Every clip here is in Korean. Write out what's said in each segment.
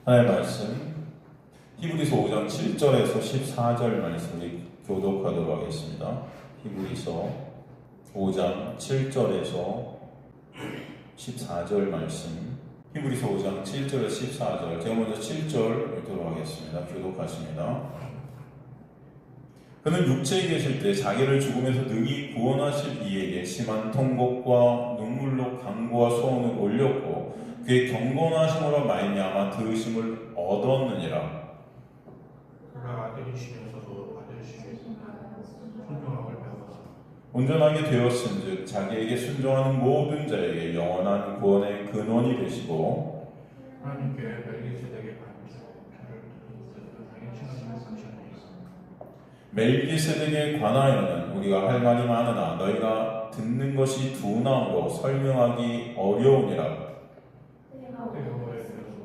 하나님의 말씀 히브리서 5장 7절에서 14절 말씀을 교독하도록 하겠습니다. 히브리서 5장 7절에서 14절 말씀, 히브리서 5장 7절에서 14절, 제가 먼저 7절 읽도록 하겠습니다. 교독하십니다. 그는 육체에 계실 때 자기를 죽음에서 능히 구원하실 이에게 심한 통곡과 눈물로 간구와 소원을 올렸고 그의 경건하심으로 말미암아 들으심을 얻었느니라. 그가 아들이시면서도 아들이시면서 순종함을 배워서 온전하게 되었은즉 자기에게 순종하는 모든 자에게 영원한 구원의 근원이 되시고 하나님께 멜기세덱의 저를 당연히 칭하심을 감시하노니 멜기세덱에 관하여는 우리가 할 말이 많으나 너희가 듣는 것이 둔함으로 설명하기 어려우니라. 여호와에 대해서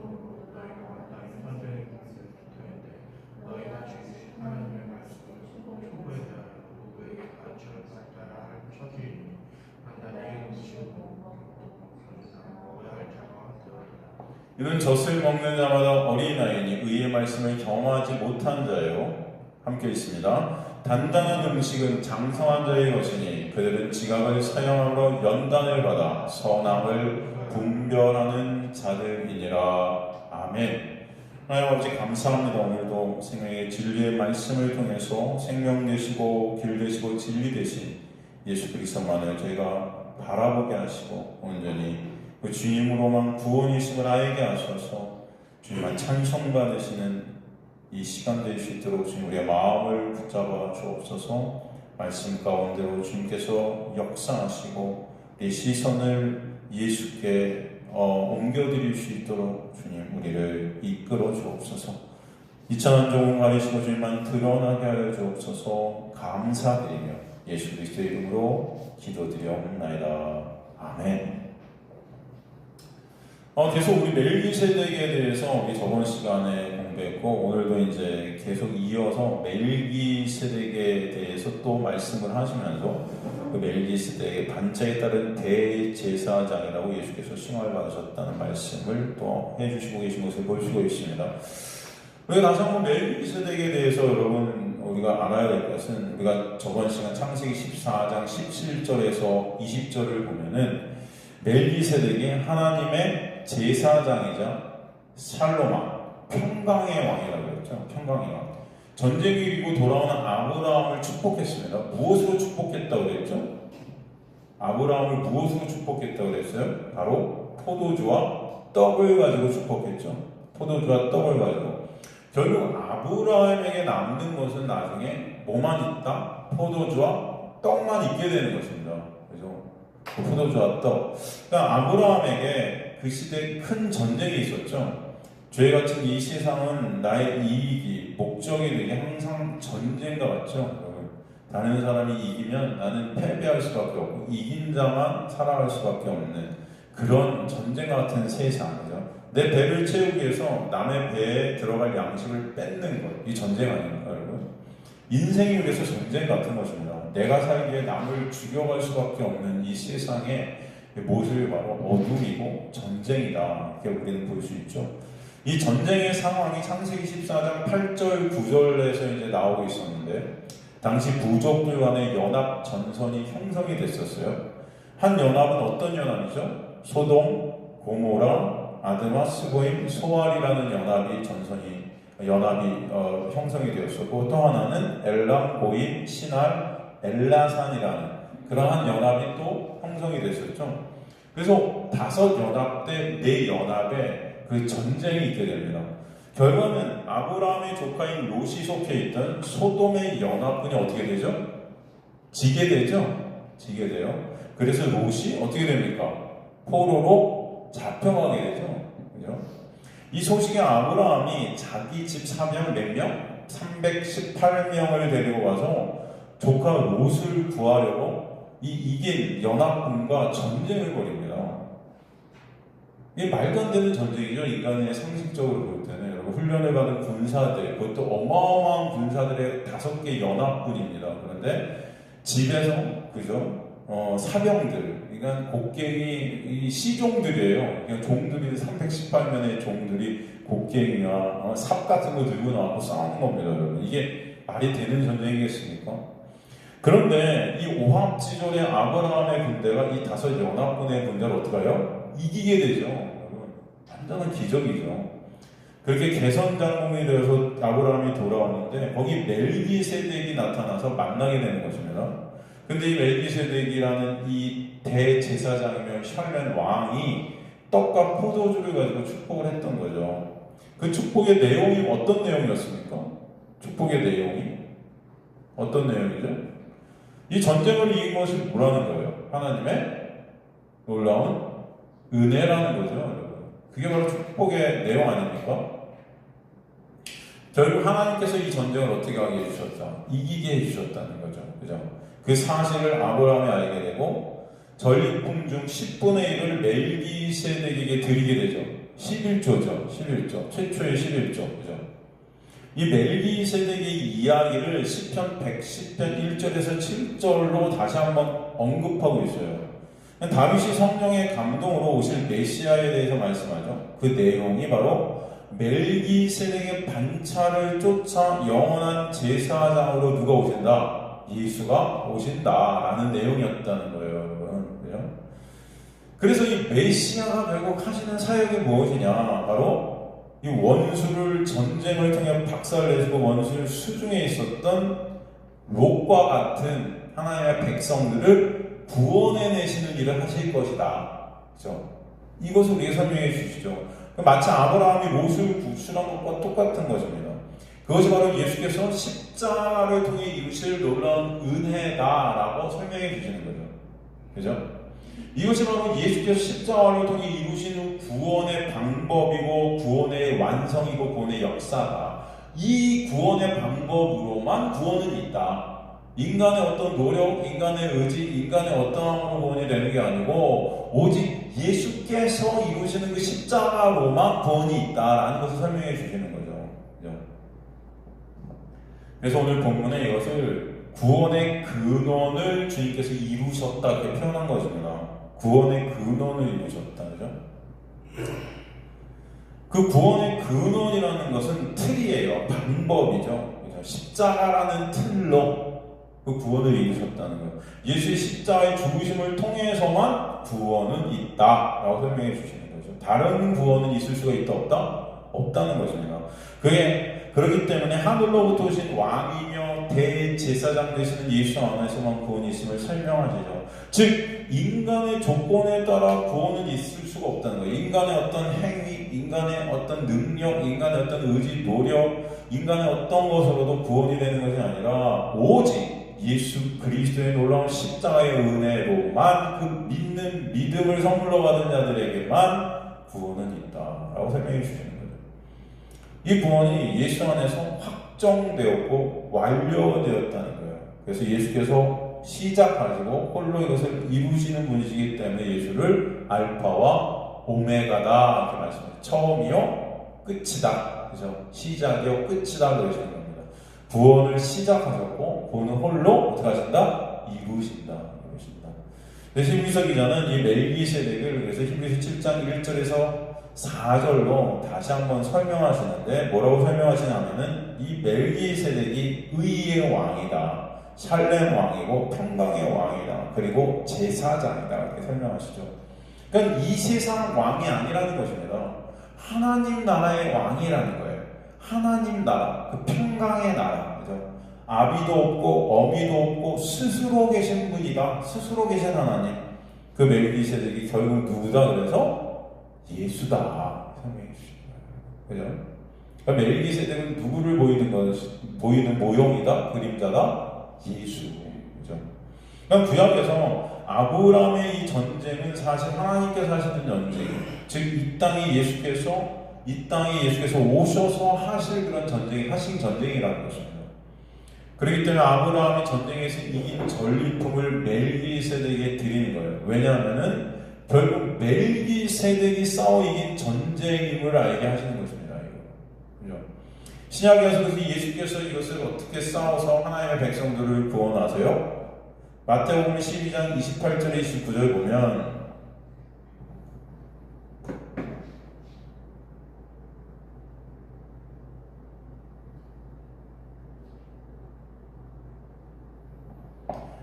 너희가 마땅히 선전해 기도했는데 너희가 지금 하나님의 말씀을 초보에 대하여 누구에게 가르쳐 받아야 할 척이 판단이 음식이고 먹어야 할 자가 되었다. 이는 젖을 먹는 자마다 어린아이니 의의 말씀을 경험하지 못한 자요. 함께 있습니다. 단단한 음식은 장성한 자의 것이니 그들은 지각을 사용함으로 연단을 받아 선악을 분별하는 자들이니라. 아멘. 하나님 아버지 감사합니다. 오늘도 생명의 진리의 말씀을 통해서 생명 되시고 길 되시고 진리 되신 예수 그리스도만을 저희가 바라보게 하시고 온전히 그 주님으로만 구원이심을 알게 하셔서 주님만 찬송받으시는 이 시간 될 수 있도록 주님 우리의 마음을 붙잡아 주옵소서. 말씀 가운데로 주님께서 역사하시고 이 시선을 예수께 옮겨드릴 수 있도록 주님 우리를 이끌어 주옵소서. 이천한 종을 가리시고 주님만 드러나게 하여 주옵소서. 감사드리며 예수 그리스도의 이름으로 기도드려옵나이다. 아멘. 계속 우리 멜기세덱에 대해서 우리 저번 시간에 공부했고 오늘도 이제 계속 이어서 멜기세덱에 대해서 또 말씀을 하시면서 그 멜기세덱의 반차에 따른 대제사장이라고 예수께서 칭함을 받으셨다는 말씀을 또 해주시고 계신 것을 볼 수가 있습니다. 우리가 다시 한번 멜기세덱에 대해서 여러분 우리가 알아야 될 것은 우리가 저번 시간 창세기 14장 17절에서 20절을 보면은 멜기세덱이 하나님의 제사장이자 샬로마 평강의 왕이라고 했죠. 평강의 왕. 전쟁이 이기고 돌아오는 아브라함을 축복했습니다. 무엇으로 축복했다고 그랬죠? 아브라함을 무엇으로 축복했다고 그랬어요? 바로 포도주와 떡을 가지고 축복했죠. 포도주와 떡을 가지고. 결국 아브라함에게 남는 것은 나중에 뭐만 있다? 포도주와 떡만 있게 되는 것입니다. 그래서 그 포도주와 떡. 그러니까 아브라함에게 그 시대에 큰 전쟁이 있었죠. 죄 같은 이 세상은 나의 이익이 목적이 되게 항상 전쟁과 같죠. 다른 사람이 이기면 나는 패배할 수밖에 없고 이긴 자만 살아갈 수밖에 없는 그런 전쟁 같은 세상이죠. 내 배를 채우기 위해서 남의 배에 들어갈 양식을 뺏는 것, 이 전쟁 아닙니까 여러분? 인생이 그래서 전쟁 같은 것입니다. 내가 살기에 남을 죽여갈 수밖에 없는 이 세상의 모습이 바로 어둠이고 전쟁이다. 이렇게 우리는 볼 수 있죠. 이 전쟁의 상황이 창세기 14장 8절 9절에서 이제 나오고 있었는데 당시 부족들 간의 연합 전선이 형성이 됐었어요. 한 연합은 어떤 연합이죠? 소돔, 고모라, 아드마, 스보임, 소알이라는 연합이 형성이 되었었고 또 하나는 엘람, 고임, 시날, 엘라산이라는 그러한 연합이 또 형성이 됐었죠. 그래서 5연합 대 4연합에 그 전쟁이 있게 됩니다. 결과는 아브라함의 조카인 롯이 속해 있던 소돔의 연합군이 어떻게 되죠? 지게 되죠? 지게 돼요. 그래서 롯이 어떻게 됩니까? 포로로 잡혀가게 되죠. 그죠? 이 소식에 아브라함이 자기 집 사명 몇 명? 318명을 데리고 가서 조카 롯을 구하려고 이긴 연합군과 전쟁을 벌입니다. 이게 말도 안 되는 전쟁이죠. 인간의 상식적으로 볼 때는. 여러분, 훈련을 받은 군사들, 그것도 어마어마한 군사들의 5개 연합군입니다. 그런데 집에서, 그죠? 사병들, 그러니까 곡괭이 이 시종들이에요. 그냥 종들이 318명의 종들이 곡괭이나 삽 같은 거 들고 나와서 싸우는 겁니다, 여러분. 이게 말이 되는 전쟁이겠습니까? 그런데 이 오합지졸의 아브라함의 군대가 이 다섯 연합군의 군대를 어떻게 해요? 이기게 되죠. 여러분, 완전한 기적이죠. 그렇게 개선장군이 되어서 아브라함이 돌아왔는데 거기 멜기세덱이 나타나서 만나게 되는 것입니다. 근데 이 멜기세덱이라는 이 대제사장이며 샬렘 왕이 떡과 포도주를 가지고 축복을 했던 거죠. 그 축복의 내용이 어떤 내용이었습니까? 축복의 내용이 어떤 내용이죠? 이 전쟁을 이긴 것이 뭐라는 거예요? 하나님의 놀라운 은혜라는 거죠, 여러분. 그게 바로 축복의 내용 아닙니까? 결국 하나님께서 이 전쟁을 어떻게 하게 해주셨다? 이기게 해주셨다는 거죠. 그죠? 그 사실을 아브라함이 알게 되고 전리품 중 10분의 1을 멜기세덱에게 드리게 되죠. 11조죠. 11조. 최초의 11조. 그죠? 이 멜기세덱의 이야기를 시편 110편 1절에서 7절로 다시 한번 언급하고 있어요. 다윗이 성령의 감동으로 오실 메시아에 대해서 말씀하죠. 그 내용이 바로 멜기세덱의 반차를 쫓아 영원한 제사장으로 누가 오신다? 예수가 오신다라는 내용이었다는 거예요, 여러분. 그죠? 그래서 이 메시아가 결국 하시는 사역이 무엇이냐? 바로 이 원수를 전쟁을 통해 박살내주고 원수를 수중에 있었던 롯과 같은 하나님의 백성들을 구원해내시는 일을 하실 것이다. 그죠? 이것을 우리에게 설명해 주시죠. 마치 아브라함이 롯을 구출한 것과 똑같은 것입니다. 그것이 바로 예수께서 십자가를 통해 이루실 놀라운 은혜다라고 설명해 주시는 거죠. 그죠? 이것이 바로 예수께서 십자가를 통해 이루시는 구원의 방법이고 구원의 완성이고 구원의 역사다. 이 구원의 방법으로만 구원은 있다. 인간의 어떤 노력, 인간의 의지, 인간의 어떠함으로 구원이 되는 게 아니고 오직 예수께서 이루시는 그 십자가로만 구원이 있다라는 것을 설명해 주시는 거죠. 그죠? 그래서 오늘 본문에 이것을 구원의 근원을 주님께서 이루셨다 이렇게 표현한 것입니다. 구원의 근원을 이루셨다. 그죠? 그 구원의 근원이라는 것은 틀이에요. 방법이죠. 그죠? 십자가라는 틀로 그 구원을 이루셨다는 거예요. 예수의 십자가의 죽으심을 통해서만 구원은 있다라고 설명해 주시는 거죠. 다른 구원은 있을 수가 있다 없다? 없다는 것입니다. 그렇기 때문에 하늘로부터 오신 왕이며 대제사장 되시는 예수 안에서만 구원이 있음을 설명하시죠. 즉 인간의 조건에 따라 구원은 있을 수가 없다는 거예요. 인간의 어떤 행위, 인간의 어떤 능력, 인간의 어떤 의지, 노력, 인간의 어떤 것으로도 구원이 되는 것이 아니라 오직 예수 그리스도의 놀라운 십자가의 은혜로만 그 믿는 믿음을 선물로 받은 자들에게만 구원은 있다라고 설명해 주시는 거죠. 이 구원이 예수 안에서 확정되었고 완료되었다는 거예요. 그래서 예수께서 시작하시고 홀로 이것을 이루시는 분이시기 때문에 예수를 알파와 오메가다 이렇게 말씀해요. 처음이요 끝이다. 그죠? 시작이요 끝이다 그러시는 겁니다. 구원을 시작하셨고 구원은 홀로 어떻게 하신다? 이루신다. 그래서 히브리서 기자는 이 멜기세덱을 그래서 히브리서 7장 1절에서 4절로 다시 한번 설명하시는데 뭐라고 설명하시냐면은 이 멜기세덱이 의의 왕이다. 샬렘 왕이고 평강의 왕이다. 그리고 제사장이다. 이렇게 설명하시죠. 그러니까 이 세상 왕이 아니라는 것입니다. 하나님 나라의 왕이라는 거예요. 하나님 나라, 그 평강의 나라, 그죠? 아비도 없고 어미도 없고 스스로 계신 분이다. 스스로 계신 하나님. 그 멜기세덱이 결국 누구다? 그래서 예수다. 설명해 주십니다. 그죠? 그러니까 멜기세덱은 누구를 보이는 모형이다, 그림자다. 예수. 그죠? 그러니까 구약에서 아브라함의 이 전쟁은 사실 하나님께서 하시는 전쟁. 즉 이 땅에 예수께서 오셔서 하실 그런 하신 전쟁이라는 것입니다. 그렇기 때문에 아브라함이 전쟁에서 이긴 전리품을 멜기세덱에게 드리는 거예요. 왜냐하면은 결국 멜기세덱이 싸워 이긴 전쟁임을 알게 하시는 것입니다. 이거. 신약에서 예수께서 이것을 어떻게 싸워서 하나님의 백성들을 구원하세요? 마태복음 12장 28절에 29절 보면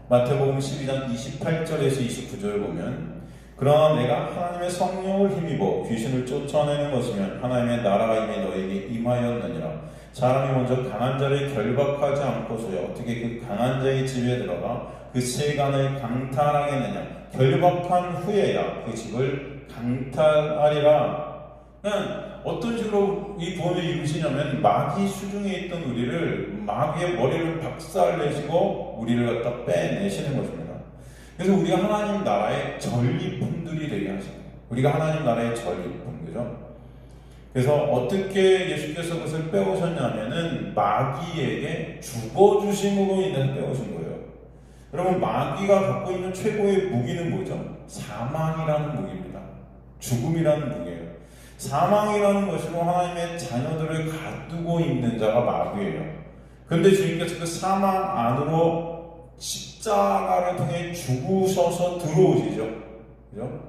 마태복음 12장 28절에서 29절 보면 그러나 내가 하나님의 성령을 힘입어 귀신을 쫓아내는 것이면 하나님의 나라가 이미 너에게 임하였느니라. 사람이 먼저 강한 자를 결박하지 않고서야 어떻게 그 강한 자의 집에 들어가 그 세간을 강탈하겠느냐. 결박한 후에야 그 집을 강탈하리라. 그냥 어떤 식으로 이 구원을 이루시냐면 마귀 수중에 있던 우리를 마귀의 머리를 박살내시고 우리를 갖다 빼내시는 것입니다. 그래서 우리가 하나님 나라의 전리품들이 되게 하십니다. 우리가 하나님 나라의 전리품, 그죠? 그래서 어떻게 예수께서 그것을 빼오셨냐면은 마귀에게 죽어주심으로 인해서 빼오신 거예요. 여러분, 마귀가 갖고 있는 최고의 무기는 뭐죠? 사망이라는 무기입니다. 죽음이라는 무기예요. 사망이라는 것으로 하나님의 자녀들을 가두고 있는 자가 마귀예요. 그런데 주님께서 그 사망 안으로 십자가를 통해 죽으셔서 들어오시죠. 그죠?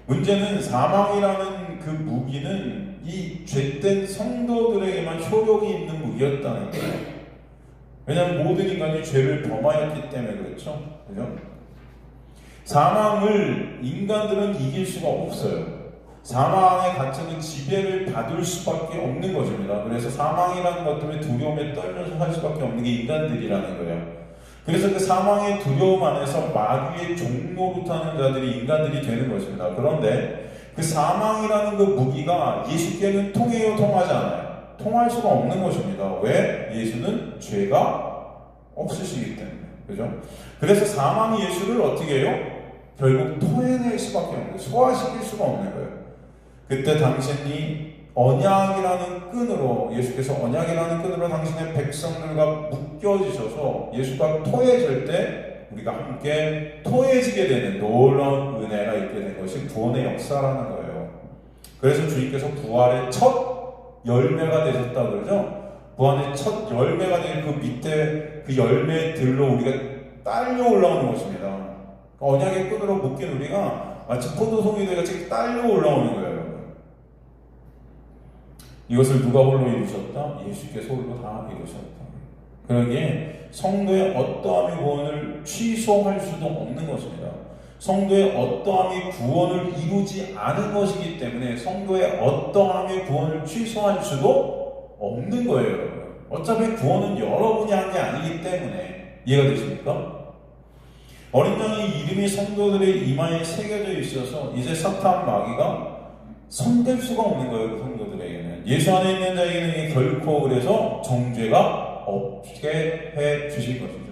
문제는 사망이라는 그 무기는 이 죄된 성도들에게만 효력이 있는 무기였다는 거예요. 왜냐하면 모든 인간이 죄를 범하였기 때문에 그렇죠. 그죠? 사망을 인간들은 이길 수가 없어요. 사망에 갇혀 그 지배를 받을 수밖에 없는 것입니다. 그래서 사망이라는 것 때문에 두려움에 떨면서 살 수밖에 없는 게 인간들이라는 거예요. 그래서 그 사망의 두려움 안에서 마귀의 종노릇 하는 자들이 인간들이 되는 것입니다. 그런데 그 사망이라는 그 무기가 예수께는 통해요, 통하지 않아요? 통할 수가 없는 것입니다. 왜? 예수는 죄가 없으시기 때문에. 그죠? 그래서 사망이 예수를 어떻게 해요? 결국 토해낼 수밖에 없는 거예요. 소화시킬 수가 없는 거예요. 그때 당신이 언약이라는 끈으로, 예수께서 언약이라는 끈으로 당신의 백성들과 묶여지셔서 예수가 토해질 때 우리가 함께 토해지게 되는 놀라운 은혜가 있게 된 것이 구원의 역사라는 거예요. 그래서 주님께서 부활의 첫 열매가 되셨다고 그러죠. 부활의 첫 열매가 된 그 밑에 그 열매들로 우리가 딸려 올라오는 것입니다. 언약의 끈으로 묶인 우리가 마치 포도송이들 같이 딸려 올라오는 거예요. 이것을 누가 홀로 이루셨다? 예수께서 홀로 다 이루셨다. 그러기에 성도의 어떠함이 구원을 취소할 수도 없는 것입니다. 성도의 어떠함이 구원을 이루지 않은 것이기 때문에 성도의 어떠함이 구원을 취소할 수도 없는 거예요, 여러분. 어차피 구원은 여러분이 한 게 아니기 때문에. 이해가 되십니까? 어린 양의 이름이 성도들의 이마에 새겨져 있어서 이제 사탄 마귀가 손댈 수가 없는 거예요, 그 성도들에게는. 예수 안에 있는 자에게는 결코 그래서 정죄가 없게 해 주실 것이죠.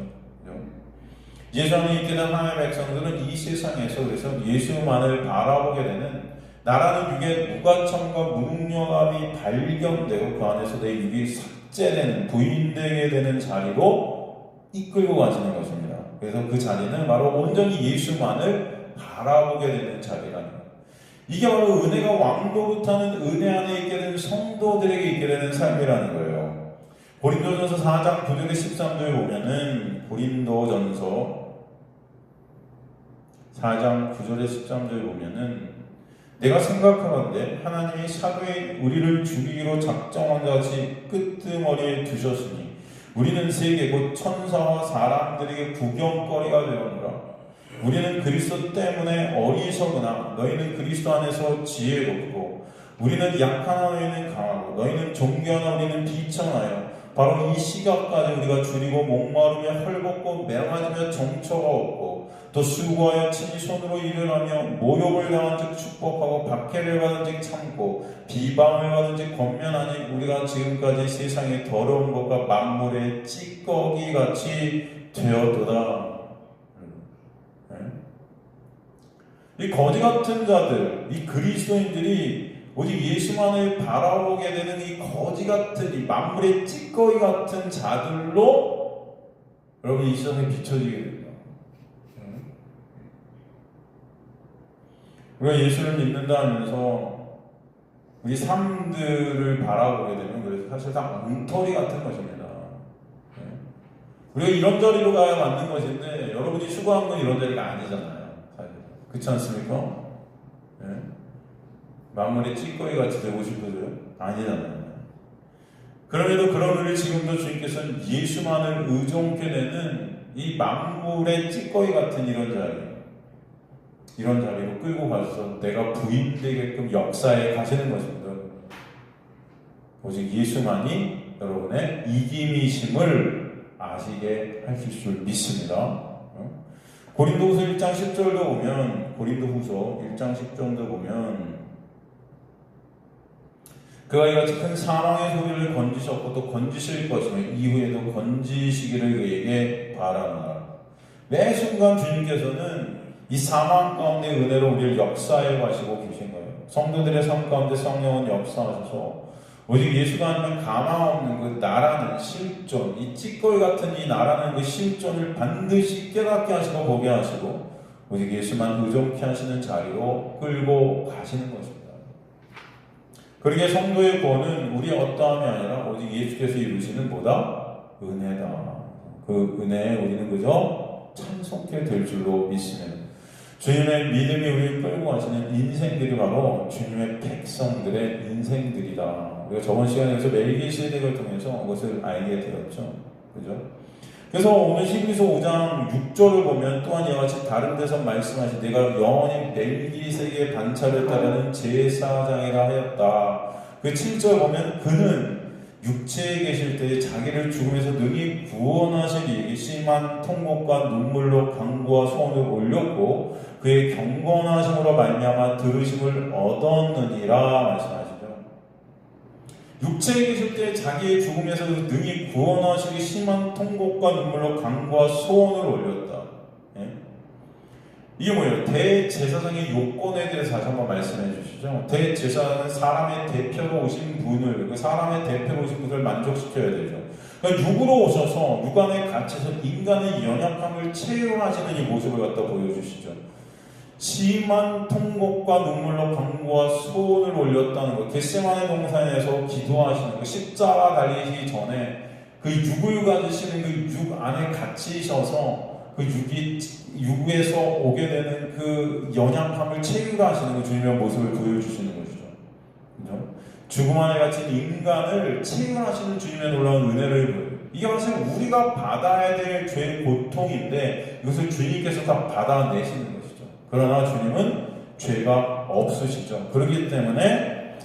예수 안에 있게 된 하나님의 백성들은 이 세상에서 그래서 예수만을 바라보게 되는 나라는 육의 무가청과 무능력함이 발견되고 그 안에서 내 육이 삭제되는 부인되게 되는 자리로 이끌고 가시는 것입니다. 그래서 그 자리는 바로 온전히 예수만을 바라보게 되는 자리라는 거예요. 이게 바로 은혜가 왕노릇하는 은혜 안에 있게 되는 성도들에게 있게 되는 삶이라는 거예요. 고린도전서 4장 9절에 13절에 보면은 고린도전서 4장 9절에 13절에 보면은 내가 생각하건대 하나님이 사도인 우리를 죽이기로 작정한 같이 끄트머리에 두셨으니 우리는 세계 곧 천사와 사람들에게 구경거리가 되었노라. 우리는 그리스도 때문에 어리석으나 너희는 그리스도 안에서 지혜롭고 우리는 약하나 너희는 강하고 너희는 존귀하나 우리는 비천하여 바로 이 시각까지 우리가 줄이고 목마르며 헐벗고 매맞으며 정처가 없고 또 수고하여 친히 손으로 일을 하며 모욕을 당한즉 축복하고 박해를 받은즉 참고 비방을 받은즉 권면하니 우리가 지금까지 세상의 더러운 것과 만물의 찌꺼기 같이 되었도다. 이 거지 같은 자들, 이 그리스도인들이 오직 예수만을 바라보게 되는 이 거지 같은 이 만물의 찌꺼기 같은 자들로 여러분 이 세상에 비춰지게 됩니다. 우리가 예수를 믿는다 하면서 우리 삶들을 바라보게 되면 그래서 사실 다 엉터리 같은 것입니다. 우리가 이런 자리로 가야 맞는 것인데 여러분이 추구하는 건 이런 자리가 아니잖아요. 사실. 그렇지 않습니까? 네? 만물의 찌꺼기 같이 되고 싶어서요? 아니잖아요. 그럼에도 그런 우리 지금도 주님께서는 예수만을 의존케 되는 이 만물의 찌꺼기 같은 이런 자리로 끌고 가셔서 내가 부인되게끔 역사에 가시는 것입니다. 오직 예수만이 여러분의 이김이심을 아시게 하실 줄 믿습니다. 고린도후서 1장 10절도 보면, 고린도후서 1장 10절도 보면 그가 이같이 큰 사망의 소리를 건지셨고 또 건지실 것이며 이후에도 건지시기를 그에게 바라노라. 매 순간 주님께서는 이 사망 가운데 은혜로 우리를 역사해 가시고 계신 거예요. 성도들의 삶 가운데 성령은 역사하셔서 오직 예수가 아니면 가망 없는 그 나라는 실존, 이 찌꺼기 같은 이 나라는 그 실존을 반드시 깨닫게 하시고 보게 하시고 오직 예수만 의존케 하시는 자리로 끌고 가시는 것입니다. 그러기에 성도의 구원은 우리의 어떠함이 아니라 오직 예수께서 이루시는 뭐다? 은혜다. 그 은혜에 우리는 그저 찬송케 될 줄로 믿습니다. 주님의 믿음이 우리를 끌고 가시는 인생들이 바로 주님의 백성들의 인생들이다. 우리가 저번 시간에서 멜기세덱을 통해서 그것을 알게 되었죠. 그죠? 그래서 오늘 히브리서 5장 6절을 보면 또한 이와 같이 다른 데서 말씀하신 내가 영원히 멜기세덱의 반차를 따르는 제사장이라 하였다. 그 7절 보면 그는 육체에 계실 때에 자기를 죽음에서 능히 구원하실 이에게 심한 통곡과 눈물로 간구와 소원을 올렸고 그의 경건하심으로 말미암아 들으심을 얻었느니라 말씀하시죠. 육체에 계실 때 자기의 죽음에서 능히 구원하시기 심한 통곡과 눈물로 간구와 소원을 올렸다. 예? 이게 뭐예요? 대제사장의 요건에 대해서 다시 한번 말씀해 주시죠. 대제사장은 사람의 대표로 오신 분을, 그 사람의 대표로 오신 분을 만족시켜야 되죠. 그러니까 육으로 오셔서 육 안에 갇혀서 인간의 연약함을 체험하시는 이 모습을 갖다 보여주시죠. 심한 통곡과 눈물로 간구와 소원을 올렸다는 것, 겟세마네 동산에서 기도하시는 그 십자가 달리기 전에 그 육을 가지시는 그 육 안에 갇히셔서 그 육에서 오게 되는 그 연약함을 체휼하시는 그 주님의 모습을 보여주시는 것이죠. 그렇죠? 죽음 안에 갇힌 인간을 체휼하시는 주님의 놀라운 은혜를 보여요. 이게 사실 우리가 받아야 될 죄의 고통인데 이것을 주님께서 다 받아내시는 것이죠. 그러나 주님은 죄가 없으시죠. 그렇기 때문에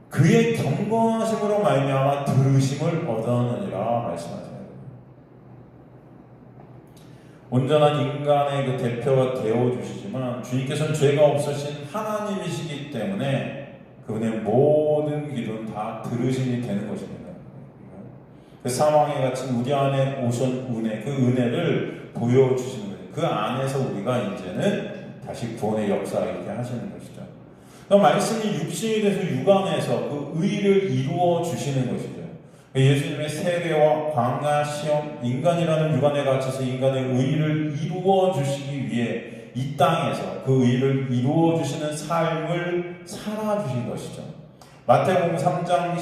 그의 경건하심으로 말미암아 들으심을 얻었느니라 말씀하세요. 온전한 인간의 그 대표가 되어주시지만 주님께서는 죄가 없으신 하나님이시기 때문에 그분의 모든 기도는 다 들으심이 되는 것입니다. 그 사망에 갇힌 우리 안에 오신 은혜, 그 은혜를 보여주시는 거예요. 그 안에서 우리가 이제는 다시 구원의 역사를 이렇게 하시는 것이죠. 그러니까 말씀이 육신이 돼서 육 안에서 그 의를 이루어 주시는 것이죠. 예수님의 세례와 광야 시험, 인간이라는 육 안에 갇혀서 인간의 의를 이루어 주시기 위해 이 땅에서 그 의를 이루어 주시는 삶을 살아주신 것이죠. 마태복음 3장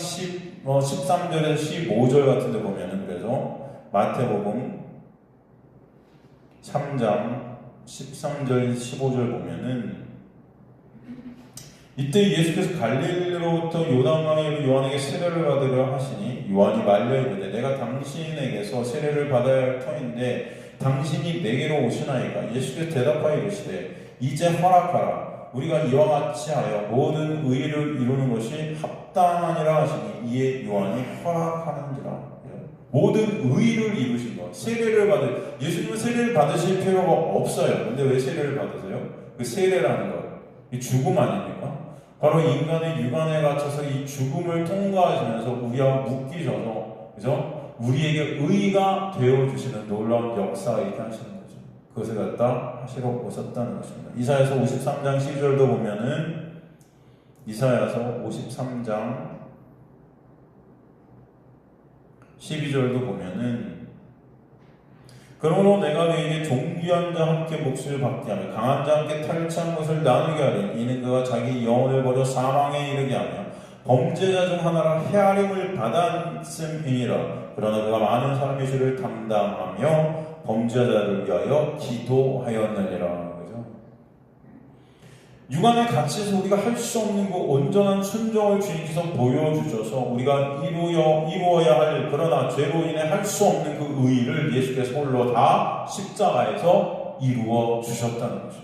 13절에서 15절 같은 데 보면은 그래서 마태복음 3장 13절 15절 보면은 이때 예수께서 갈릴리로부터 요단강에 요한에게 세례를 받으려 하시니 요한이 말려 이르되 내가 당신에게서 세례를 받아야 할 터인데 당신이 내게로 오시나이까. 예수께서 대답하여 이르시되 이제 허락하라. 우리가 이와 같이 하여 모든 의를 이루는 것이 합당하니라 하시니 이에 요한이 허락하는지라. 모든 의를 이루신 것, 세례를 받을, 예수님은 세례를 받으실 필요가 없어요. 근데 왜 세례를 받으세요? 그 세례라는 것, 이 죽음 아닙니까? 바로 인간의 육안에 갇혀서 이 죽음을 통과하시면서 우리와 묶이셔서, 그죠? 우리에게 의가 되어주시는 놀라운 역사가 이렇게 하시는 거죠. 그것을 갖다 하시러 오셨다는 것입니다. 이사야서 53장 12절도 보면은, 이사야서 53장 12절도 보면은 그러므로 내가 너에게 존귀한 자와 함께 몫을 받게 하며 강한 자와 함께 탈취한 것을 나누게 하리. 이는 그가 자기 영혼을 버려 사망에 이르게 하며 범죄자 중 하나라 헤아림을 받았음이니라. 그러나 그가 많은 사람의 죄를 담당하며 범죄자를 위하여 기도하였느니라. 그죠? 육안의 가치에서 우리가 할 수 없는 그 온전한 순종을 주님께서 보여주셔서 우리가 이루어야 할, 그러나 죄로 인해 할 수 없는 그 의의를 예수께서 홀로 다 십자가에서 이루어 주셨다는 거죠.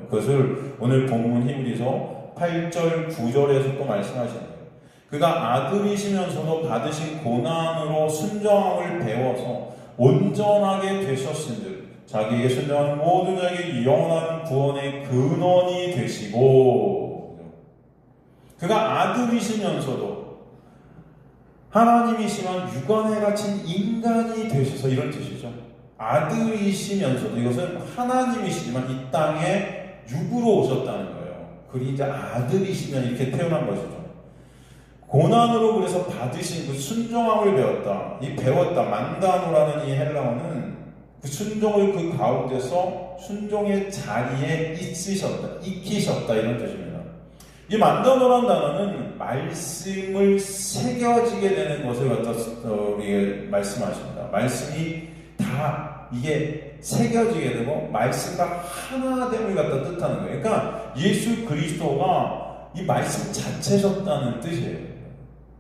그것을 오늘 본문 히브리서 8절 9절에서 또 말씀하시는 거예요. 그가 아들이시면서도 받으신 고난으로 순종함을 배워서 온전하게 되셨은즉 자기에게 순종하는 모든 자에게 영원한 구원의 근원이 되시고, 그가 아들이시면서도 하나님이시만 육안에 갇힌 인간이 되셔서, 이런 뜻이죠. 아들이시면서도, 이것은 하나님이시지만 이 땅에 육으로 오셨다는 거예요. 그리 이제 아들이시면 이렇게 태어난 것이죠. 고난으로 그래서 받으신 그 순종함을 배웠다. 이 배웠다, 만다노라는 이 헬라어는 그 순종을 그 가운데서 순종의 자리에 익히셨다 이런 뜻입니다. 이 만다노라는 단어는 말씀을 새겨지게 되는 것을 갖다 우리에게 말씀하십니다. 말씀이 다 이게 새겨지게 되고 말씀과 하나됨을 갖다 뜻하는 거예요. 그러니까 예수 그리스도가 이 말씀 자체셨다는 뜻이에요.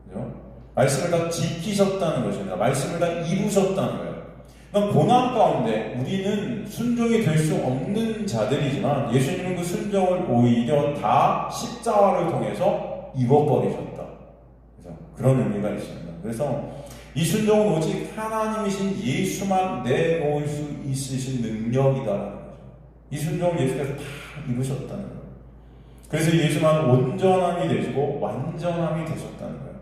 그렇죠? 말씀을 다 지키셨다는 것입니다. 말씀을 다 이루셨다는 거예요. 그러니까 고난 가운데 우리는 순종이 될 수 없는 자들이지만 예수님은 그 순종을 오히려 다 십자가를 통해서 이뤄버리셨다. 그래서 그런 의미가 있습니다. 그래서 이 순종은 오직 하나님이신 예수만 내놓을 수 있으신 능력이다라는 거죠. 이 순종을 예수께서 다 이루셨다는 거예요. 그래서 예수만 온전함이 되시고 완전함이 되셨다는 거예요.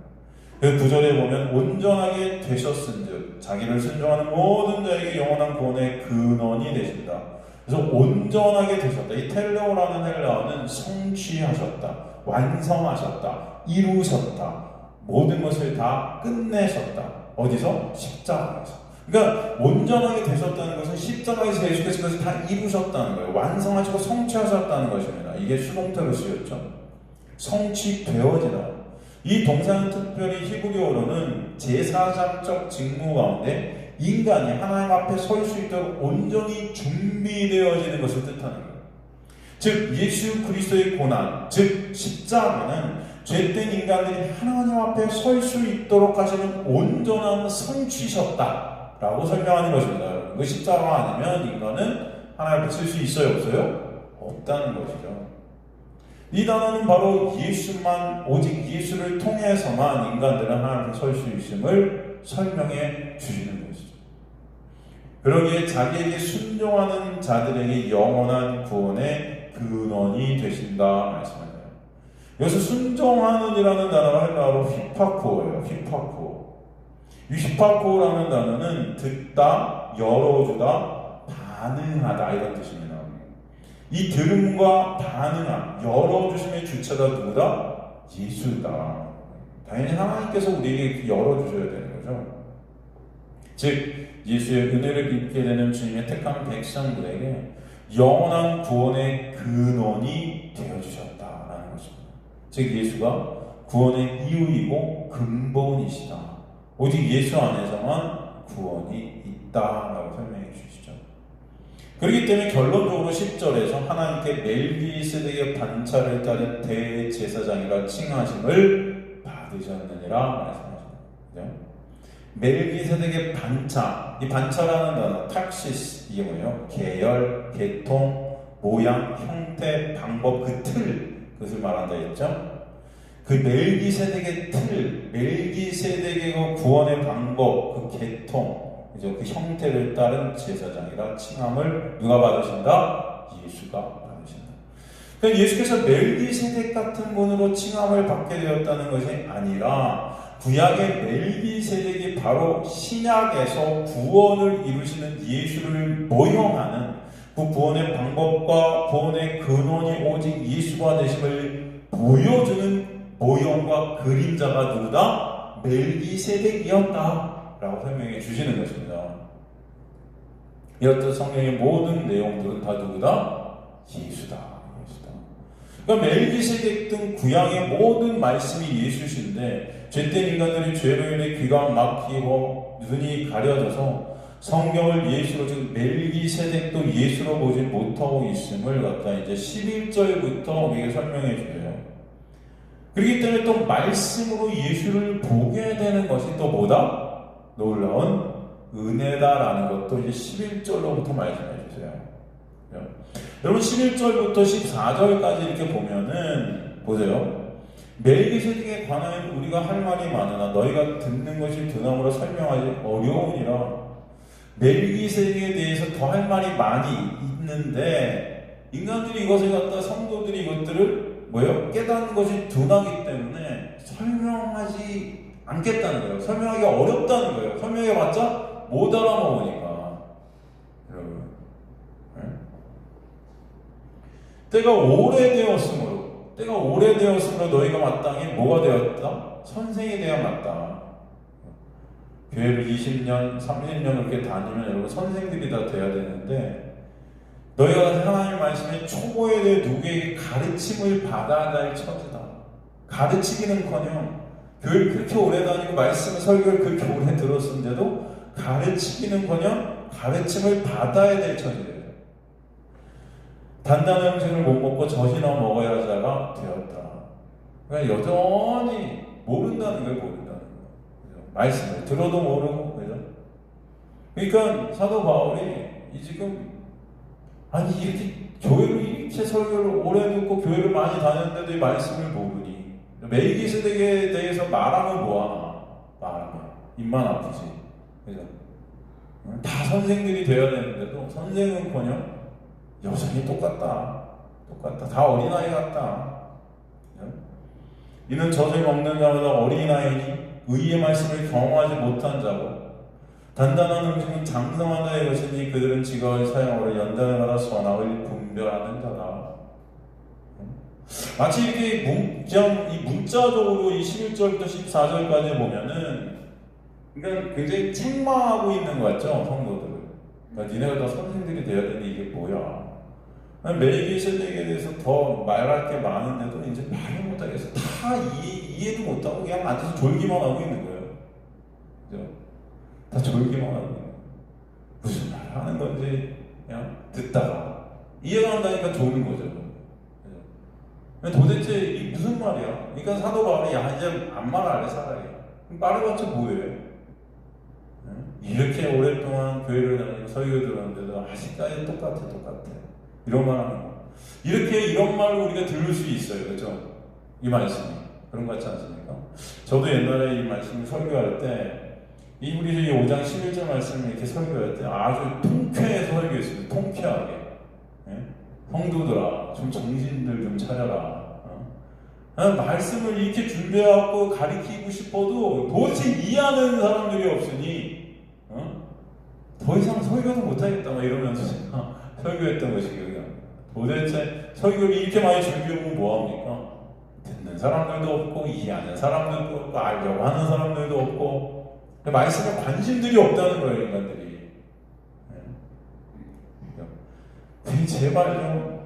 그래서 9절에 보면 온전하게 되셨은즉 자기를 순종하는 모든 자에게 영원한 구원의 근원이 되신다. 그래서 온전하게 되셨다. 이 텔레오라는 헬라어는 성취하셨다, 완성하셨다, 이루셨다, 모든 것을 다 끝내셨다. 어디서? 십자가에서. 그러니까 온전하게 되셨다는 것은 십자가에서 예수께서 그것을 다 이루셨다는 거예요. 완성하시고 성취하셨다는 것입니다. 이게 수동태로 쓰였죠. 성취되어지다. 이 동사는 특별히 히브리어로는 제사장적 직무 가운데 인간이 하나님 앞에 설 수 있도록 온전히 준비되어지는 것을 뜻하는 거예요. 즉 예수 그리스도의 고난, 즉 십자가는 죄된 인간들이 하나님 앞에 설 수 있도록 하시는 온전한 성취셨다라고 설명하는 것입니다. 그 십자가가 아니면 인간은 하나님 앞에 설 수 있어요, 없어요? 없다는 것이죠. 이 단어는 바로 예수만, 오직 예수를 통해서만 인간들은 하나님 앞에 설 수 있음을 설명해 주시는 것이죠. 그러기에 자기에게 순종하는 자들에게 영원한 구원의 근원이 되신다 말씀합니다. 여기서 순종하는이라는 단어가 헬라어로 휘파코예요. 휘파코. 이 휘파코라는 단어는 듣다, 열어주다, 반응하다 이런 뜻입니다. 이 들음과 반응함, 열어주심의 주체가 누구다? 예수다. 당연히 하나님께서 우리에게 열어주셔야 되는 거죠. 즉 예수의 은혜를 입게 되는 주님의 택한 백성들에게 영원한 구원의 근원이 되어주셨다라는 것입니다. 즉 예수가 구원의 이유이고 근본이시다. 오직 예수 안에서만 구원이 있다라고 설명해 주시죠. 그렇기 때문에 결론적으로 10절에서 하나님께 멜기세덱의 반차를 따른 대제사장이라 칭하심을 받으셨느니라 말씀하십니다. 멜기세덱의 반차, 이 반차라는 단어 탁시스, 이게 뭐예요? 계열, 계통, 모양, 형태, 방법, 그 틀, 그것을 말한다 했죠. 그 멜기세덱의 틀, 멜기세덱의 그 구원의 방법, 그 계통, 그 형태를 따른 제사장이라 칭함을 누가 받으신다? 예수가 받으신다. 그러니까 예수께서 멜기세덱 같은 분으로 칭함을 받게 되었다는 것이 아니라 구약의 멜기세덱이 바로 신약에서 구원을 이루시는 예수를 모형하는 그 구원의 방법과 구원의 근원이 오직 예수가 되심을 보여주는 모형과 그림자가 누구다? 멜기세덱이었다 라고 설명해 주시는 것입니다. 이렇듯 성경의 모든 내용들은 다 누구다? 예수다. 그러니까 멜기세덱 등 구약의 모든 말씀이 예수신데 죄된 인간들이 죄로 인해 귀가 막히고 눈이 가려져서 성경을 예수로, 즉 멜기세덱도 예수로 보지 못하고 있음을 갖다 이제 11절부터 우리에게 설명해 줘요. 그렇기 때문에 또 말씀으로 예수를 보게 되는 것이 또 뭐다? 놀라운 은혜다라는 것도 이제 11절로부터 말씀해 주세요. 여러분 11절부터 14절까지 이렇게 보면은 보세요. 멜기세덱에 관하여 우리가 할 말이 많으나 너희가 듣는 것이 두나무로 설명하기 어려우니라. 멜기세덱에 대해서 더 할 말이 많이 있는데 인간들이 이것을 갖다 성도들이 이것들을 뭐예요? 깨닫는 것이 둔하기 때문에 설명하지 않겠다는 거예요. 설명하기 어렵다는 거예요. 설명해봤자 못 알아먹으니까. 여러분, 네? 때가 오래되었으므로 너희가 마땅히 뭐가 되었다? 선생이 되어야 맞다. 교회를 20년, 30년 이렇게 다니면 여러분 선생들이 다 돼야 되는데 너희가 하나님의 말씀에 초보에 대해 누구에게 가르침을 받아야 할 처지다. 가르치기는커녕 교회를 그렇게 오래 다니고 말씀 설교를 그렇게 오래 들었는데도 가르치기는커녕 가르침을 받아야 될 처지래요. 단단한 음식을 못 먹고 젖이나 먹어야 할 자가 되었다. 그러니까 여전히 모른다는 거예요. 말씀을 들어도 모르고, 그죠? 그러니까 사도 바울이 지금 아니 이렇게 교회를 이렇게 설교를 오래 듣고 교회를 많이 다녔는데도 이 말씀을 모르니 멜기세덱에 대해서 말하면 뭐하나? 말하면 입만 아프지, 그죠? 다 선생들이 되어야 되는데도 선생은커녕 여전히 똑같다. 다 어린아이 같다. 그죠? 이는 젖을 먹는 자마다 어린아이니 의의 말씀을 경험하지 못한 자고 단단한 음식은 장성한 자의 것이니 그들은 지각을 사용하여 연단마다 선악을 분별하는 자다. 마치 이렇게 이 문자적으로 이 11절부터 14절까지 보면은 그러니까 굉장히 책망하고 있는 것 같죠, 성도들. 그러니까 니네가 다 선생들이 돼야 되는데 이게 뭐야? 멜기세덱에 대해서 더 말할 게 많은데도 이제 말을 못하겠어. 다 이해도 못하고 그냥 앉아서 졸기만 하고 있는 거예요. 그죠? 다 졸기만 하고 있는 거예요. 무슨 말 하는 건지 그냥 듣다가 이해가 안 가니까 조는 거죠. 그죠? 도대체 이게 무슨 말이야? 그러니까 사도 바울이 야 이제 안 말할래 차라리. 말해봤자 뭐예요? 이렇게 오랫동안 교회를 다니고 설교 들었는데도 아직까지 똑같아. 이런 말 하는 거. 이런 말을 우리가 들을 수 있어요. 그죠? 이 말씀이. 그런 것 같지 않습니까? 저도 옛날에 이 말씀을 설교할 때, 우리 5장 11절 말씀을 이렇게 설교할 때 아주 통쾌해서 설교했습니다. 통쾌하게. 예? 성도들아, 좀 정신들 좀 차려라. 말씀을 이렇게 준비해갖고 가르치고 싶어도 도대체 이해하는 사람들이 없으니, 더 이상 설교도 못하겠다. 막 이러면서 제가 설교했던 것이 기억이 납니다. 도대체 설교를 이렇게 많이 준비하면 뭐합니까? 듣는 사람들도 없고 이해하는 사람들도 없고 알려고 하는 사람들도 없고 말씀에 관심들이 없다는 거예요, 인간들이. 그러니까 제발 좀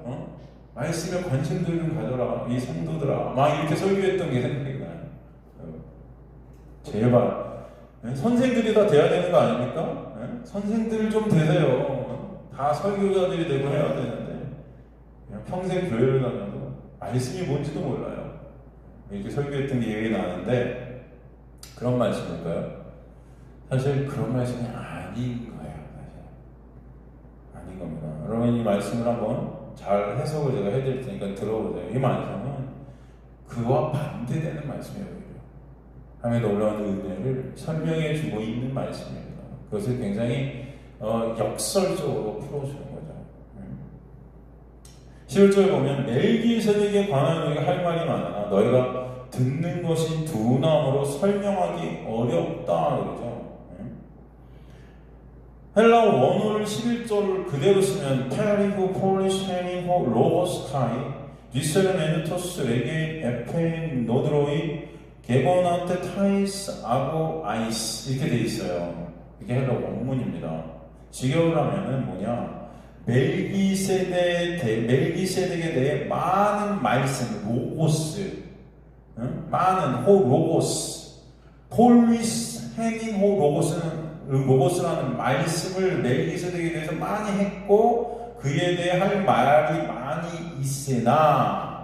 말씀에 관심들 좀 가져라, 이 성도들아. 막 이렇게 설교했던 게 생각이 나요. 제발 선생들이 다 돼야 되는 거 아닙니까? 선생들 좀 되세요. 다 설교자들이 되고 해야 되는데 그냥 평생 교회를 다녀도 말씀이 뭔지도 몰라요. 이렇게 설교했던 게 기억이 나는데 그런 말씀일까요? 사실 그런 말씀이 아닌 거예요. 사실 아닌 겁니다. 여러분 이 말씀을 한번 잘 해석을 제가 해드릴 테니까 들어보세요. 이 말씀은 그와 반대되는 말씀이에요. 하나님의 놀라운 은혜를 설명해주고 있는 말씀입니다. 그것을 굉장히 역설적으로 풀어주는 거죠. 11절에 보면 멜기세덱에 관한 우리가 할 말이 많아 너희가 듣는 것이 두나무로 설명하기 어렵다 그러죠. 헬라어 원어를 11절을 그대로 쓰면 테리고 폴리쉐니고 로고스타이 디세르메누토스 레게 에페인 노드로이 게고나테 타이스 아고 아이스 이렇게 돼 있어요. 이게 헬라어 원문입니다. 직역을 하면은 뭐냐? 멜기세덱에 대해 많은 말씀, 로고스, 많은 로고스, 폴리스 헤닌 로고스라는 말씀을 멜기세덱에 대해서 많이 했고 그에 대해 할 말이 많이 있으나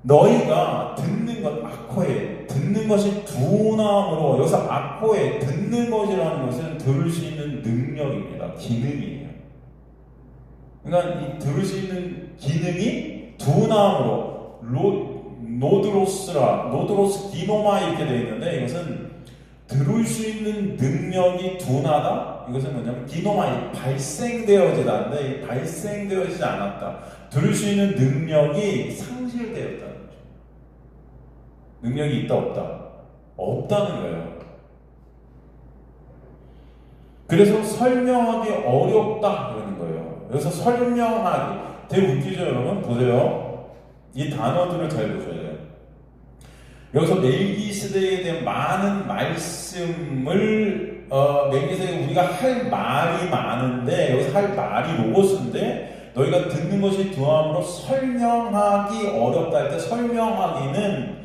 너희가 듣는 것 아코에 듣는 것이 두나무로 여기서 아코에 듣는 것이라는 것은 들을 수 있는 능력입니다. 기능이에요. 그러니까 이 들을 수 있는 기능이 두나무로 노드로스 기노마 이렇게 되어 있는데 이것은 들을 수 있는 능력이 둔하다. 이것은 뭐냐면 기노마이 발생되어지지 않는데 발생되어지지 않았다. 들을 수 있는 능력이 상실되었다는 거죠. 능력이 있다 없다? 없다는 거예요. 그래서 설명하기 어렵다 그러는 거예요. 그래서 설명하기 되게 웃기죠 여러분? 보세요. 이 단어들을 잘 보셔야 돼요. 여기서 멜기세덱에 대한 많은 말씀을 멜기세덱 우리가 할 말이 많은데 여기서 할 말이 로고스인데 너희가 듣는 것이 두함으로 설명하기 어렵다 할 때 설명하기는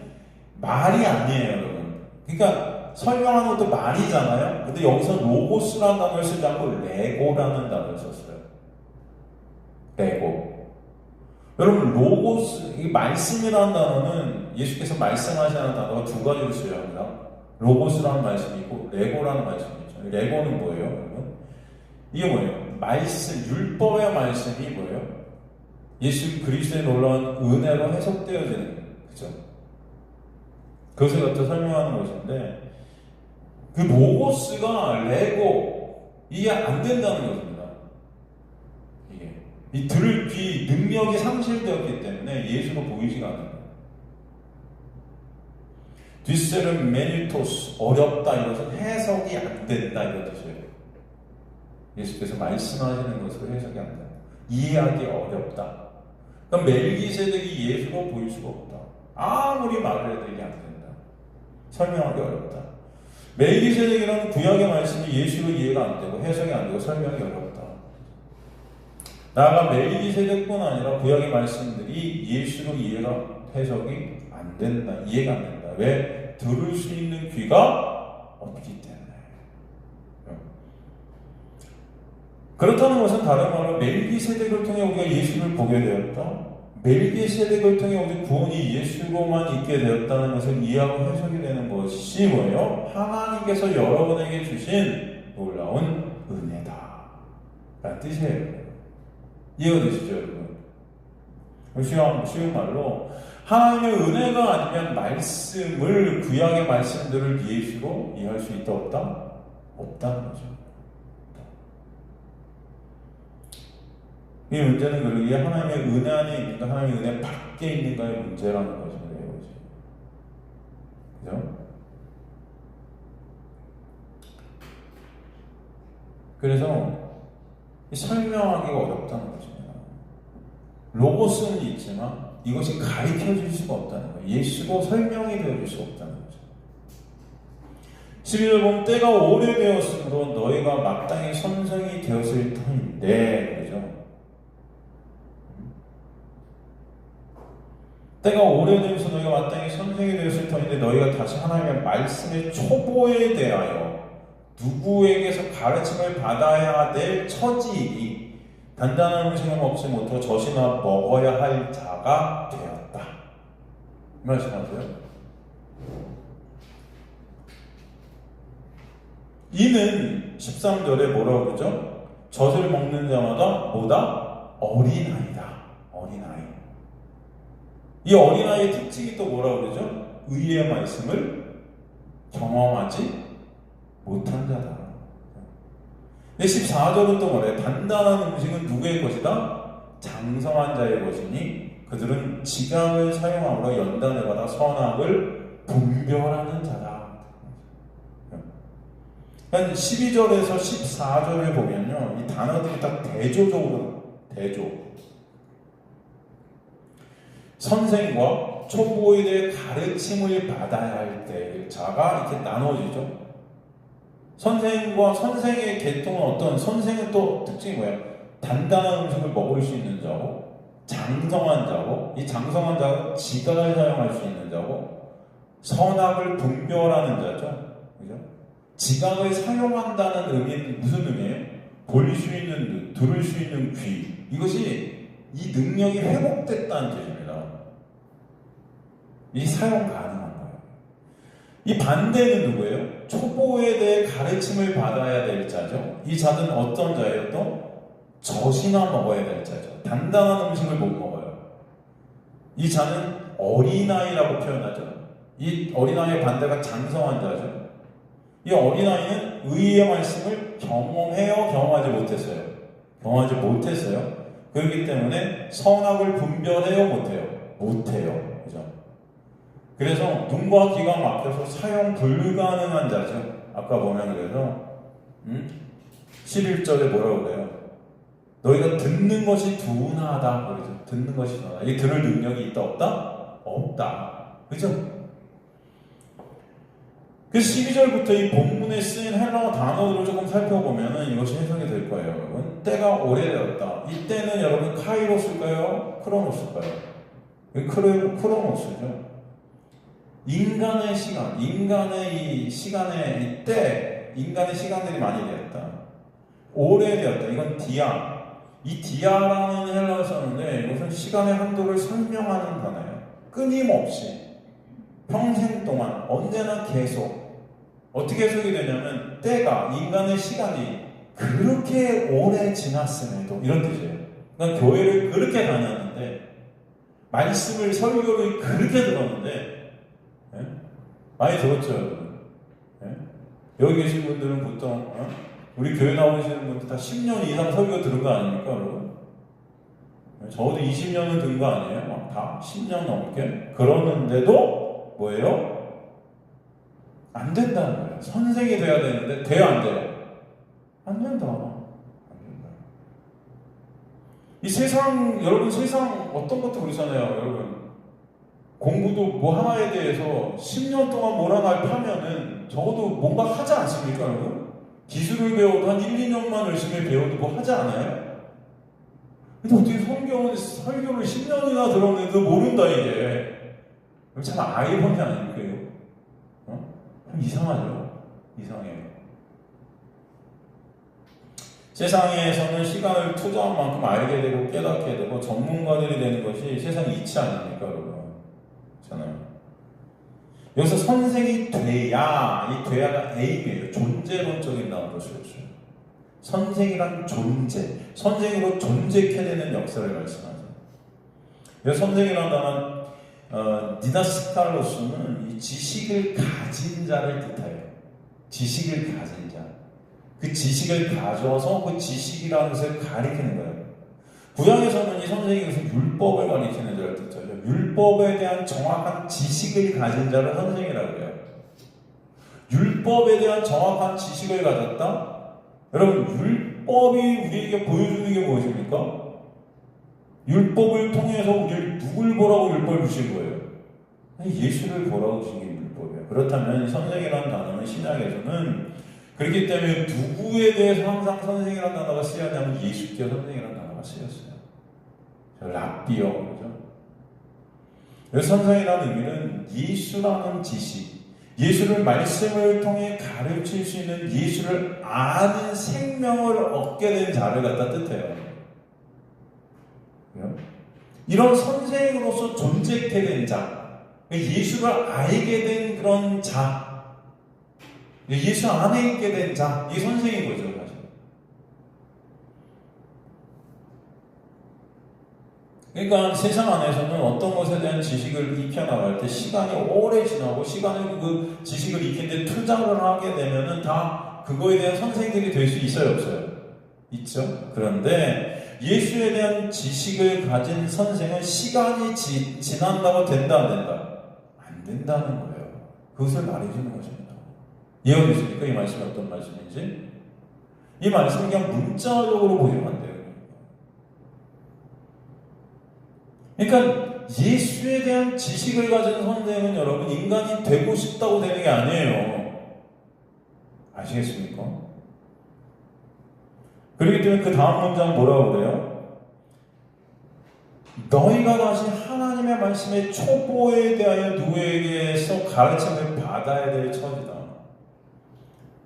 말이 아니에요 여러분. 그러니까 설명하는 것도 말이잖아요. 근데 여기서 로고스라는 단어를 쓰지 않고 레고라는 단어를 썼어요. 레고. 여러분 로고스, 이 말씀이라는 단어는 예수께서 말씀하시는 단어가 두 가지로 쓰여야 합니다. 로고스라는 말씀이 있고 레고라는 말씀이 있죠. 레고는 뭐예요? 여러분? 이게 뭐예요? 말씀, 율법의 말씀이 뭐예요? 예수 그리스도의 놀라운 은혜로 해석되어지는 거예요. 그죠? 그것을 갖다 설명하는 것인데 그 로고스가 레고 이게 안 된다는 것입니다. 이 들을 귀 능력이 상실되었기 때문에 예수로 보이지가 않는 거예요. 뒷세는 메니토스 어렵다 이것은 해석이 안 된다 이런 뜻이에요. 예수께서 말씀하시는 것으로 해석이 안 된다. 이해하기 어렵다. 그럼 멜기세덱이 예수로 보일 수가 없다. 아무리 말을 해도 이게 안 된다. 설명하기 어렵다. 멜기세덱이라는 구약의 말씀이 예수로 이해가 안 되고 해석이 안 되고 설명이 어렵다. 나아가 멜기세덱뿐 아니라 구약의 말씀들이 예수로 이해가 해석이 안 된다. 이해가 안 된다. 왜? 들을 수 있는 귀가 없기 때문에. 그렇다는 것은 다른 말로 멜기세덱을 통해 우리가 예수를 보게 되었다. 멜기세덱을 통해 우리 구원이 예수로만 있게 되었다는 것을 이해하고 해석이 되는 것이 뭐예요? 하나님께서 여러분에게 주신 놀라운 은혜다 라는 뜻이에요. 이해되시죠 여러분? 쉬운 말로 하나님의 은혜가 아니면 말씀을 구약의 말씀들을 예수로 이해할 수 있다 없다? 없다는 거죠. 이 문제는 그러기에 하나님의 은혜 안에 있는가 하나님의 은혜 밖에 있는가의 문제라는 것이에요. 그죠? 그래서 설명하기가 어렵다는 것입니다. 로고스는 있지만 이것이 가르쳐 줄 수가 없다는 거예요. 예수로 설명이 되어줄 수 없다는 거죠. 12절 보면 때가 오래되었으므로 너희가 마땅히 선생이 되었을 터인데 그죠? 때가 오래되면서 너희가 마땅히 선생이 되었을 터인데 너희가 다시 하나님의 말씀의 초보에 대하여 누구에게서 가르침을 받아야 될 처지이니 단단한 음식을 먹지 못하고 젖이나 먹어야 할 자가 되었다. 말씀하세요. 이는 13절에 뭐라고 그러죠? 젖을 먹는 자마다 뭐다? 어린아이다. 어린아이. 이 어린아이의 특징이 또 뭐라고 그러죠? 의의 말씀을 경험하지 못한 자다. 근데 14절은 또 뭐래요? 단단한 음식은 누구의 것이다? 장성한 자의 것이니 그들은 지강을 사용함으로 연단을 받아 선악을 분별하는 자다. 그러니까 12절에서 14절을 보면요, 이 단어들이 딱 대조적으로 대조. 선생과 초보에 대해 가르침을 받아야 할 때 자가 이렇게 나눠지죠. 선생과 선생의 계통은 어떤 선생은 또 특징이 뭐예요? 단단한 음식을 먹을 수 있는 자고, 장성한 자고, 이 장성한 자가 지각을 사용할 수 있는 자고, 선악을 분별하는 자죠. 그죠? 지각을 사용한다는 의미는 무슨 의미예요? 볼 수 있는 눈, 들을 수 있는 귀. 이것이 이 능력이 회복됐다는 뜻입니다. 이 사용 가능한 거예요. 이 반대는 누구예요? 초보에 대해 가르침을 받아야 될 자죠. 이 자는 어떤 자예요? 또 젖이나 먹어야 될 자죠. 단단한 음식을 못 먹어요. 이 자는 어린아이라고 표현하죠. 이 어린아이의 반대가 장성한 자죠. 이 어린아이는 의의 말씀을 경험해요? 경험하지 못했어요? 경험하지 못했어요. 그렇기 때문에 선악을 분별해요? 못해요? 못해요. 그죠? 그래서 눈과 귀가 막혀서 사용 불가능한 자죠. 아까 보면 그래서 11절에 뭐라고 그래요? 너희가 듣는 것이 둔하다. 그러죠. 듣는 것이 둔하다. 이 들을 능력이 있다 없다? 없다. 그죠? 그 12절부터 이 본문에 쓰인 헬라어 단어들을 조금 살펴보면 이것이 해석이 될 거예요, 여러분. 때가 오래되었다. 이 때는 여러분 카이로스일까요? 크로노스일까요? 크로노스죠. 인간의 시간, 인간의 이 시간의 이 때, 인간의 시간들이 많이 되었다. 오래되었다. 이건 디아. 이 디아라는 헬라어 썼는데 이것은 시간의 한도를 설명하는 단어예요. 끊임없이 평생 동안 언제나 계속. 어떻게 해석이 되냐면 때가 인간의 시간이 그렇게 오래 지났음에도 이런 뜻이에요. 그러니까 교회를 그렇게 다녔는데 말씀을 설교를 그렇게 들었는데 많이 들었죠, 여러분. 여기 계신 분들은 보통 우리 교회 나오시는 분들 다 10년 이상 설교 들은 거 아닙니까, 여러분? 적어도 20년은 든 거 아니에요? 막 다 10년 넘게. 그러는데도 뭐예요? 안 된다는 거예요. 선생이 돼야 되는데 돼요, 안 돼요? 안 된다. 안 된다. 이 세상, 여러분 세상 어떤 것도 그렇잖아요, 여러분. 공부도 뭐 하나에 대해서 10년 동안 뭘 하나 파면은 적어도 뭔가 하지 않습니까, 여러분? 기술을 배워도 한 1, 2년만 열심히 배워도 뭐 하지 않아요? 근데 어떻게 설교를 10년이나 들었는데도 모른다, 이게. 참 아이러니 아닙니까? 이상하죠? 이상해요. 세상에서는 시간을 투자한 만큼 알게 되고 깨닫게 되고 전문가들이 되는 것이 세상의 이치 아닙니까, 여러분? 잖아요. 여기서 선생이 돼야, 이 돼야가 에임이에요. 존재론적인 단어로 쓰였어요. 선생이란 존재, 선생으로 존재케 되는 역사를 말씀하죠. 여기서 선생이라는 단어는 디다스칼로스는 이 지식을 가진 자를 뜻해요. 지식을 가진 자. 그 지식을 가져서 그 지식이라는 것을 가리키는 거예요. 구약에서는 이 선생이 그래서 율법을 가리키는 자를 뜻하죠. 율법에 대한 정확한 지식을 가진 자를 선생이라고 해요. 율법에 대한 정확한 지식을 가졌다? 여러분, 율법이 우리에게 보여주는 게 무엇입니까? 율법을 통해서 우리를 누굴 보라고 율법을 주신 거예요? 예수를 보라고 주신 게 율법이에요. 그렇다면 선생이라는 단어는 신약에서는 그렇기 때문에 누구에 대해서 항상 선생이라는 단어가 쓰였냐면 예수께 선생이라는 단어가 쓰였어요. 랍비어, 그죠? 그래서 선생이라는 의미는 예수라는 지식, 예수를 말씀을 통해 가르칠 수 있는 예수를 아는 생명을 얻게 된 자를 갖다 뜻해요. 이런 선생으로서 존재케 된 자, 예수를 알게 된 그런 자, 예수 안에 있게 된 자, 이게 선생인 거죠, 사실. 그러니까 세상 안에서는 어떤 것에 대한 지식을 익혀나갈 때 시간이 오래 지나고 시간을 그 지식을 익히는데 투자를 하게 되면은 다 그거에 대한 선생들이 될 수 있어요, 없어요? 있죠. 그런데 예수에 대한 지식을 가진 선생은 시간이 지난다고 된다, 안 된다? 안 된다는 거예요. 그것을 말해주는 것입니다. 이해되십니까? 이 말씀이 어떤 말씀인지? 이 말씀은 그냥 문자적으로 보시면 안 돼요. 그러니까 예수에 대한 지식을 가진 선생은 여러분 인간이 되고 싶다고 되는 게 아니에요. 아시겠습니까? 그렇기 때문에 그 다음 문장 뭐라고 그래요? 너희가 다시 하나님의 말씀의 초보에 대하여 누구에게서 가르침을 받아야 될 처지다.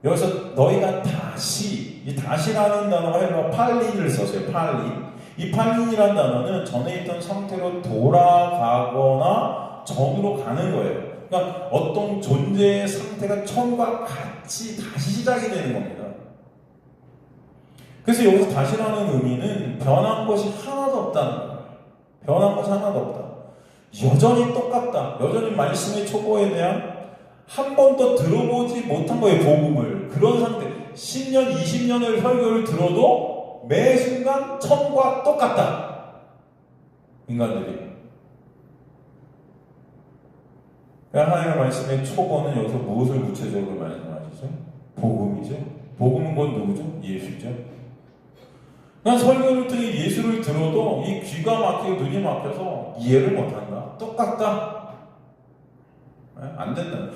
여기서 너희가 다시, 이 다시라는 단어가 헬라어 팔린을 썼어요. 팔린. 이 팔린이라는 단어는 전에 있던 상태로 돌아가거나 전으로 가는 거예요. 그러니까 어떤 존재의 상태가 처음과 같이 다시 시작이 되는 겁니다. 그래서 여기서 다시라는 의미는 변한 것이 하나도 없다는 거예요. 변한 것이 하나도 없다. 여전히 똑같다. 여전히 말씀의 초보에 대한 한 번도 들어보지 못한 거예요. 복음을. 그런 상태. 10년, 20년을 설교를 들어도 매 순간 처음과 똑같다. 인간들이. 하나님의 말씀의 초보는 여기서 무엇을 구체적으로 말씀하시죠? 복음이죠. 복음은 곧 누구죠? 예수죠. 난 설교를 통해 예수를 들어도 이 귀가 막히고 눈이 막혀서 이해를 못한다. 똑같다. 안 된다.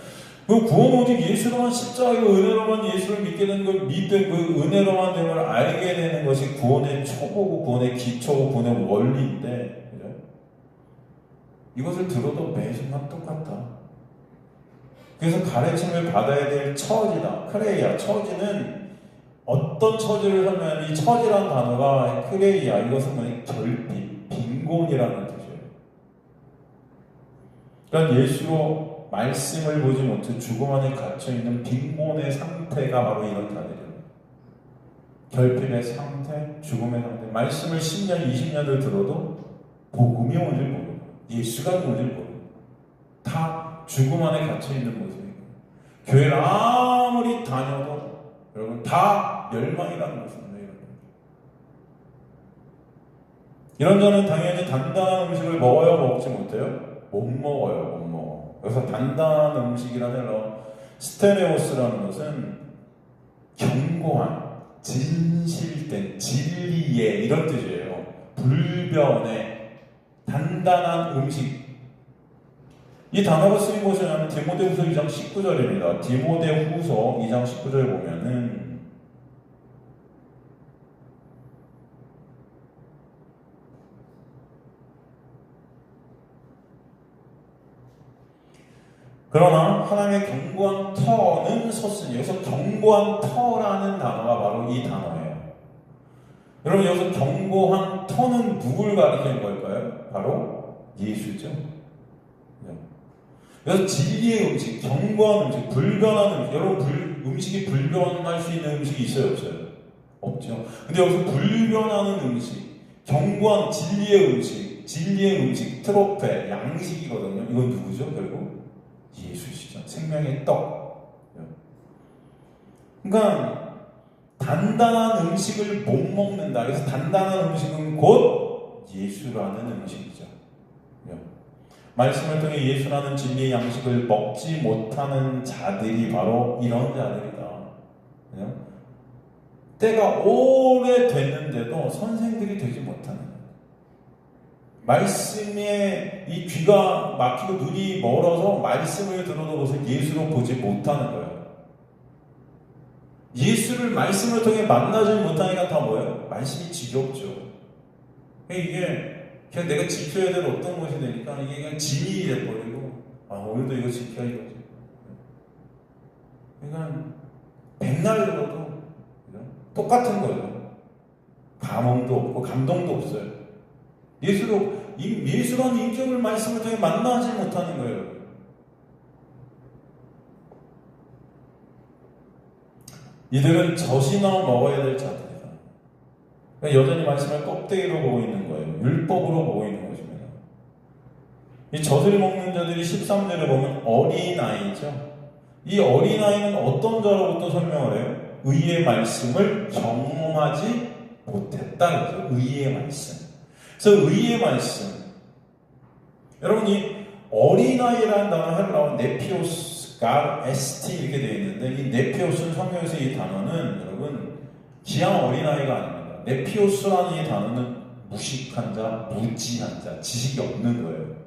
그 구원 오직 예수로만 십자가의 은혜로만 예수를 믿게 되는 걸 믿되 그 은혜로만 됨을 알게 되는 것이 구원의 초보고 구원의 기초고 구원의 원리인데, 그죠? 이것을 들어도 매 순간 똑같다. 그래서 가르침을 받아야 될 처지다. 크레이야. 처지는 어떤 처지를 하면 이 처지라는 단어가 크레이야. 이것은 뭐냐? 결핍, 빈곤이라는 뜻이에요. 그러니까 예수로 말씀을 보지 못해 죽음 안에 갇혀있는 빈곤의 상태가 바로 이런 단어예요. 결핍의 상태, 죽음의 상태. 말씀을 10년, 20년을 들어도 복음이 뭔지 모르고 예수가 뭔지 모르고 다 죽음 안에 갇혀있는 모습이에요. 교회를 아무리 다녀도 여러분 다 멸망이라는 것입니다. 이런 자는 당연히 단단한 음식을 먹어요? 먹지 못해요? 못 먹어요. 못 먹어. 그래서 단단한 음식이라는 스테레오스라는 것은 견고한, 진실된, 진리의 이런 뜻이에요. 불변의 단단한 음식. 이 단어가 쓰인 곳이 뭐냐면 디모데후서 2장 19절입니다. 디모데후서 2장 19절 보면은 그러나 하나님의 견고한 터는 섰으니 여기서 견고한 터라는 단어가 바로 이 단어예요. 여러분 여기서 견고한 터는 누굴 가리키는 걸까요? 바로 예수죠. 그래서 진리의 음식, 견고한 음식, 불변한 음식. 여러분 음식이 불변할 수 있는 음식이 있어요? 없어요? 없죠. 근데 여기서 불변하는 음식, 견고한 진리의 음식, 트로페, 양식이거든요. 이건 누구죠? 결국 예수시죠. 생명의 떡. 그러니까 단단한 음식을 못 먹는다. 그래서 단단한 음식은 곧 예수라는 음식이죠. 말씀을 통해 예수라는 진리의 양식을 먹지 못하는 자들이 바로 이런 자들이다. 때가 오래 됐는데도 선생들이 되지 못하는 말씀에 이 귀가 막히고 눈이 멀어서 말씀을 들어도 그것을 예수로 보지 못하는 거예요. 예수를 말씀을 통해 만나지 못하니까 다 뭐예요? 말씀이 지겹죠. 이게 그냥 내가 지켜야 될 어떤 것이 되니까 이게 그냥 짐이 돼버리고 오늘도 이거 지켜야 이거지. 그러니까 백날 들어도 똑같은 거예요. 감흥도 없고 감동도 없어요. 예수라는 인격을 말씀을 통해 만나지 못하는 거예요. 이들은 젖이나 먹어야 될 자들이다. 그러니까 여전히 말씀을 껍데기로 보고 있는 거예요. 율법으로 보고 있는 것입니다. 이 젖을 먹는 자들이 13절에 보면 어린아이죠. 이 어린아이는 어떤 자로부터 설명을 해요? 의의 말씀을 경험하지 못했다는 거죠. 의의 말씀. 그래서 의의 말씀. 여러분 이 어린아이라는 단어 헬라어 네피오스, 갈, 에스티 이렇게 되어 있는데 이 네피오스는 성경에서 이 단어는 여러분 기양 어린아이가 아닙니다. 네피오스라는 이 단어는 무식한 자, 무지한 자, 지식이 없는 거예요.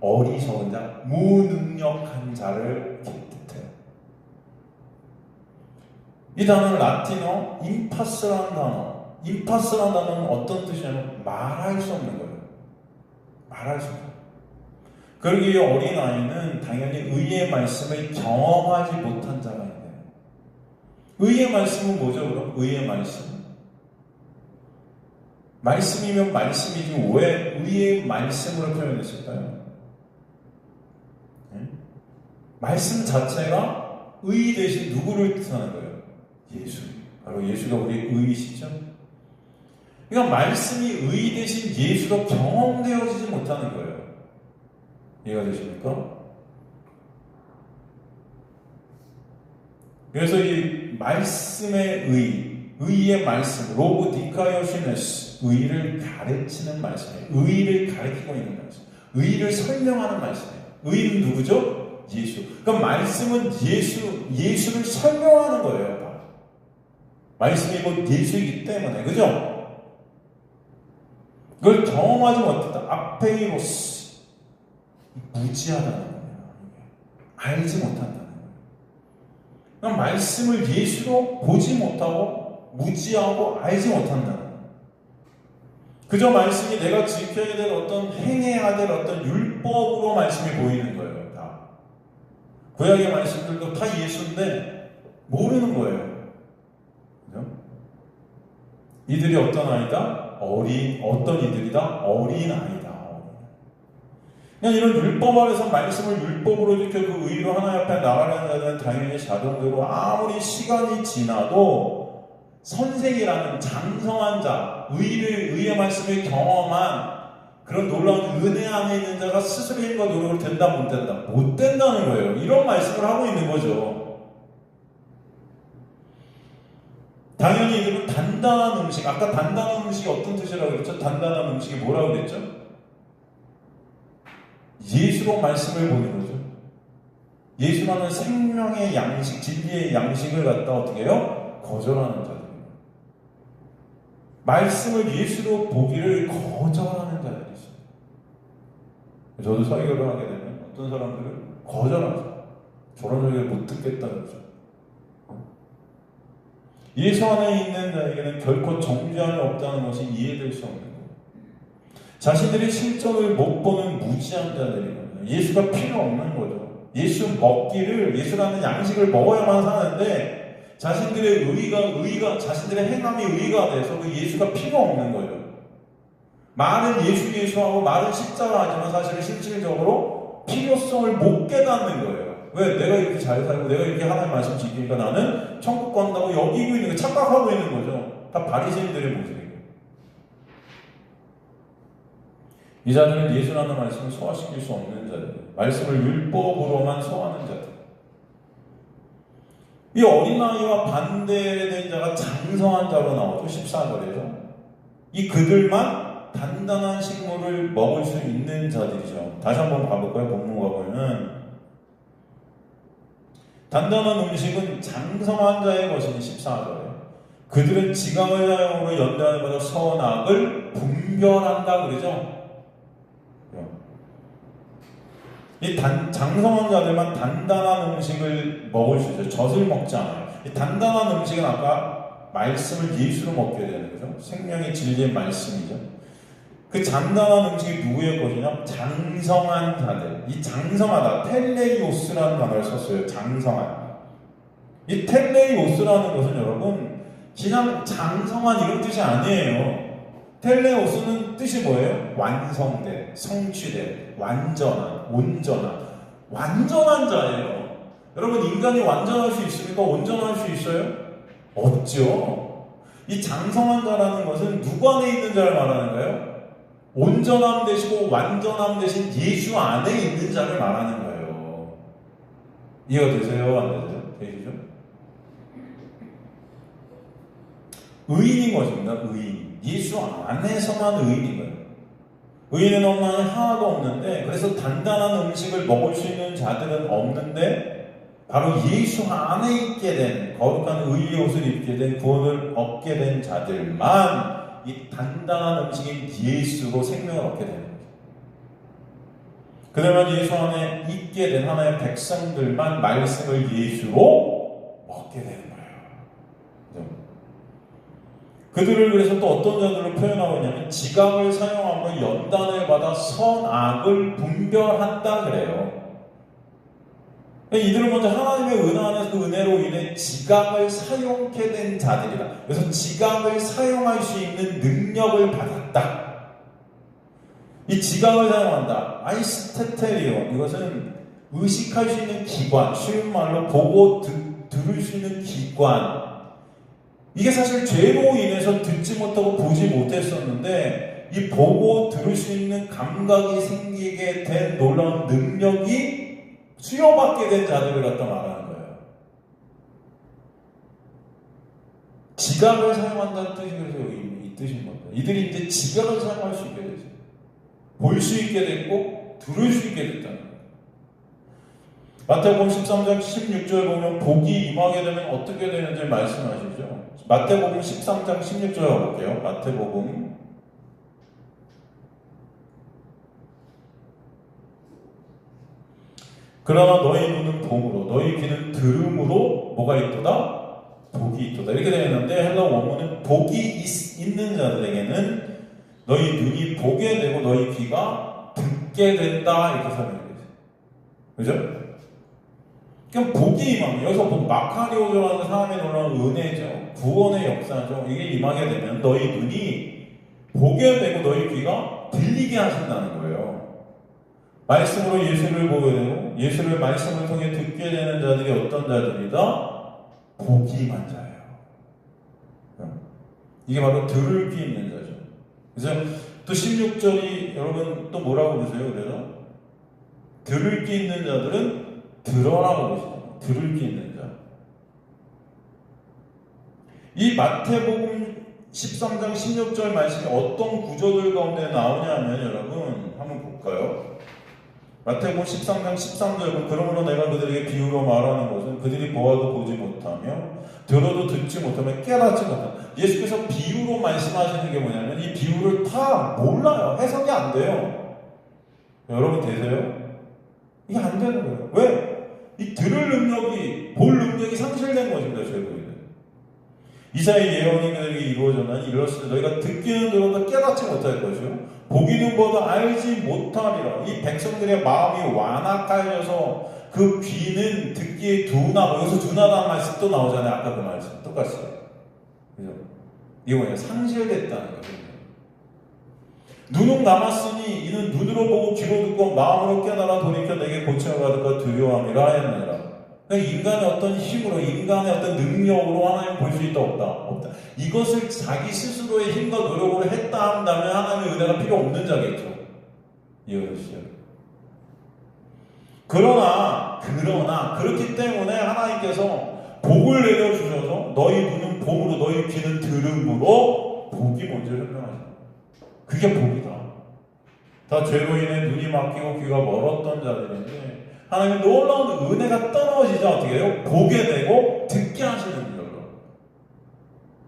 어리석은 자, 무능력한 자를 뜻해요. 이 단어는 라틴어 임파스라는 단어. 임파스라는 단어는 어떤 뜻이냐면 말할 수 없는 거예요. 말할 수 없는 거예요. 그러기에 이 어린아이는 당연히 의의 말씀을 경험하지 못한 자가 있네요. 의의 말씀은 뭐죠, 그럼? 의의 말씀. 말씀이면 말씀이지 왜 의의 말씀으로 표현했을까요? 네? 말씀 자체가 의 대신 누구를 뜻하는 거예요? 예수. 바로 예수가 우리의 의이시죠? 그러니까 말씀이 의 대신 예수로 경험되어지지 못하는 거예요. 이해가 되십니까? 그래서 이 말씀의 의의 말씀, 로고 디카이오시네스, 의를 가르치는 말씀이에요. 의를 가르치고 있는 말씀. 의를 설명하는 말씀이에요. 의는 누구죠? 예수. 그러니까 말씀은 예수를 설명하는 거예요. 말씀이 곧 예수이기 때문에, 그죠? 그걸 경험하지 못했다. 아페이로스. 무지하다는 거예요. 알지 못한다는 거예요. 그러니까 말씀을 예수로 보지 못하고, 무지하고, 알지 못한다는 거예요. 그저 말씀이 내가 지켜야 될 어떤, 행해야 될 어떤 율법으로 말씀이 보이는 거예요. 다. 구약의 말씀들도 다 예수인데, 모르는 거예요. 이들이 어떤 아이다? 어떤 이들이다? 어린 아이다. 그냥 이런 율법 아래서 말씀을 율법으로 지켜 그 의로 하나님 앞에 나가려는 자들은 당연히 자동적으로 아무리 시간이 지나도 선생이라는 장성한 자, 의의 말씀을 경험한 그런 놀라운 은혜 안에 있는 자가 스스로 힘과 노력을 된다, 못 된다? 못 된다는 거예요. 이런 말씀을 하고 있는 거죠. 당연히 이들은 단단한 음식, 아까 단단한 음식이 어떤 뜻이라고 그랬죠? 단단한 음식이 뭐라고 그랬죠? 예수로 말씀을 보는 거죠. 예수라는 생명의 양식, 진리의 양식을 갖다 어떻게 해요? 거절하는 자들입니다. 말씀을 예수로 보기를 거절하는 자들이 있어요. 저도 설교를 하게 되면 어떤 사람들은 거절하죠. 저런 설교를 못 듣겠다 그러죠. 예수 안에 있는 자에게는 결코 정죄함이 없다는 것이 이해될 수 없는 거예요. 자신들의 실적을 못 보는 무지한 자들이거든요. 예수가 필요 없는 거죠. 예수라는 양식을 먹어야만 사는데 자신들의 자신들의 행함이 의가 돼서 그 예수가 필요 없는 거예요. 말은 예수하고 말은 십자가 하지만 사실은 실질적으로 필요성을 못 깨닫는 거예요. 왜? 내가 이렇게 잘 살고 내가 이렇게 하나님 말씀 지키니까 나는 천국 간다고 여기고 있는 거 착각하고 있는 거죠. 다 바리새인들의 모습이에요. 이 자들은 예수라는 말씀을 소화시킬 수 없는 자들, 말씀을 율법으로만 소화하는 자들. 이 어린아이와 반대된 자가 장성한 자로 나오죠. 14절에서. 이 그들만 단단한 식물을 먹을 수 있는 자들이죠. 다시 한번 가볼까요? 본문과 보면 단단한 음식은 장성한 자의 것이니 14절에 그들은 지강의 사용으로 연단을 받아 선악을 분별한다 그러죠. 이 장성한 자들만 단단한 음식을 먹을 수 있어요. 젖을 먹지 않아요. 이 단단한 음식은 아까 말씀을 예수로 먹게 되는 거죠. 생명의 진리의 말씀이죠. 그 단단한 음식이 누구의 것이냐? 장성한 자들. 이 장성하다, 텔레이오스라는 단어를 썼어요. 장성한. 이 텔레이오스라는 것은 여러분 그냥 장성한 이런 뜻이 아니에요. 텔레오스는 뜻이 뭐예요? 완성된, 성취된, 완전한, 온전한, 완전한 자예요. 여러분 인간이 완전할 수 있습니까? 온전할 수 있어요? 없죠. 이 장성한 자라는 것은 누구 안에 있는 자를 말하는가요? 온전함 되시고 완전함 되신 예수 안에 있는 자를 말하는 거예요. 이해가 되세요? 안 되세요? 되시죠? 의인인 것입니다. 의인. 예수 안에서만 의인인 거예요. 의인은 없나니 하나도 없는데 그래서 단단한 음식을 먹을 수 있는 자들은 없는데 바로 예수 안에 있게 된 거룩한 의의 옷을 입게 된 구원을 얻게 된 자들만 이 단단한 음식인 예수로 생명을 얻게 되는 거죠. 그러면 예수 안에 있게 된 하나의 백성들만 말씀을 예수로 먹게 되는 거예요. 그들을 그래서 또 어떤 자들로 표현하고 있냐면 지각을 사용함으로 연단을 받아 선악을 분별한다 그래요. 이들은 먼저 하나님의 은혜 안에서 그 은혜로 인해 지각을 사용케 된 자들이다. 그래서 지각을 사용할 수 있는 능력을 받았다. 이 지각을 사용한다. 아이스테테리온, 이것은 의식할 수 있는 기관, 쉬운 말로 보고 들을 수 있는 기관. 이게 사실 죄로 인해서 듣지 못하고 보지 못했었는데 이 보고 들을 수 있는 감각이 생기게 된 놀라운 능력이 수여받게 된 자들을 갖다 말하는 거예요. 지각을 사용한다는 뜻이 그래서 여기 이 뜻인 겁니다. 이들이 이제 지각을 사용할 수 있게 되죠. 볼 수 있게 됐고 들을 수 있게 됐다는 거예요. 마태복음 13장 16절 보면 복이 임하게 되면 어떻게 되는지 말씀하시죠. 마태복음 13장 16절 가볼게요. 마태복음 그러나 너희 눈은 봄으로 너희 귀는 들음으로 뭐가 있도다? 복이 있도다. 이렇게 되어 있는데 헬라 원문은 복이 있는 자들에게는 너희 눈이 보게 되고 너희 귀가 듣게 된다 이렇게 설명해요. 그죠? 그럼 복이 임하면 여기서 마카리오조라는 사람의 놀라운 은혜죠. 구원의 역사죠. 이게 임하게 되면 너희 눈이 보게 되고 너희 귀가 들리게 하신다는 거예요. 말씀으로 예수를 보게 되고 예수를 말씀을 통해 듣게 되는 자들이 어떤 자들이다? 복이 임한 자예요. 이게 바로 들을 귀 있는 자죠. 그래서 또 16절이 여러분 또 뭐라고 보세요? 그래서 들을 귀 있는 자들은 들어라고 보시죠. 들을 귀 있는 자. 이 마태복음 13장 16절 말씀이 어떤 구조들 가운데 나오냐면 여러분 한번 볼까요? 마태복음 13장 13절 그러므로 내가 그들에게 비유로 말하는 것은 그들이 보아도 보지 못하며 들어도 듣지 못하며 깨닫지 못한다. 예수께서 비유로 말씀하시는 게 뭐냐면 이 비유를 다 몰라요. 해석이 안 돼요. 여러분 되세요? 이게 안 되는 거예요. 왜? 이 들을 능력이 볼 능력이 상실된 것입니다. 죄로. 이사의 예언이 그들에게 이루어졌나니 이르렀을 때 너희가 듣기는 들어도 깨닫지 못할 것이요 보기는 보도 알지 못하리라. 이 백성들의 마음이 완악하여서 그 귀는 듣기에 둔하고 여기서 둔하다는 말씀 또 나오잖아요. 아까 그 말씀 똑같이. 그죠? 이게 뭐냐? 상실됐다는 거예요. 눈은 감았으니 이는 눈으로 보고 귀로 듣고 마음으로 깨달아 돌이켜 내게 고쳐가득하 두려워함이라 하였느니라. 그러니까 인간의 어떤 힘으로 인간의 어떤 능력으로 하나님을 볼 수 있다 없다? 없다. 이것을 자기 스스로의 힘과 노력으로 했다 한다면 하나님의 은혜가 필요 없는 자겠죠. 이해하시죠? 그러나 그렇기 때문에 하나님께서 복을 내려주셔서 너희 눈은 봄으로 너희 귀는 들음으로 복이 뭔지 설명하십니다. 그게 복이다. 다 죄로 인해 눈이 막히고 귀가 멀었던 자들인데 하나님의 놀라운 은혜가 떨어지자 어떻게 해요? 보게 되고 듣게 하시는 줄로.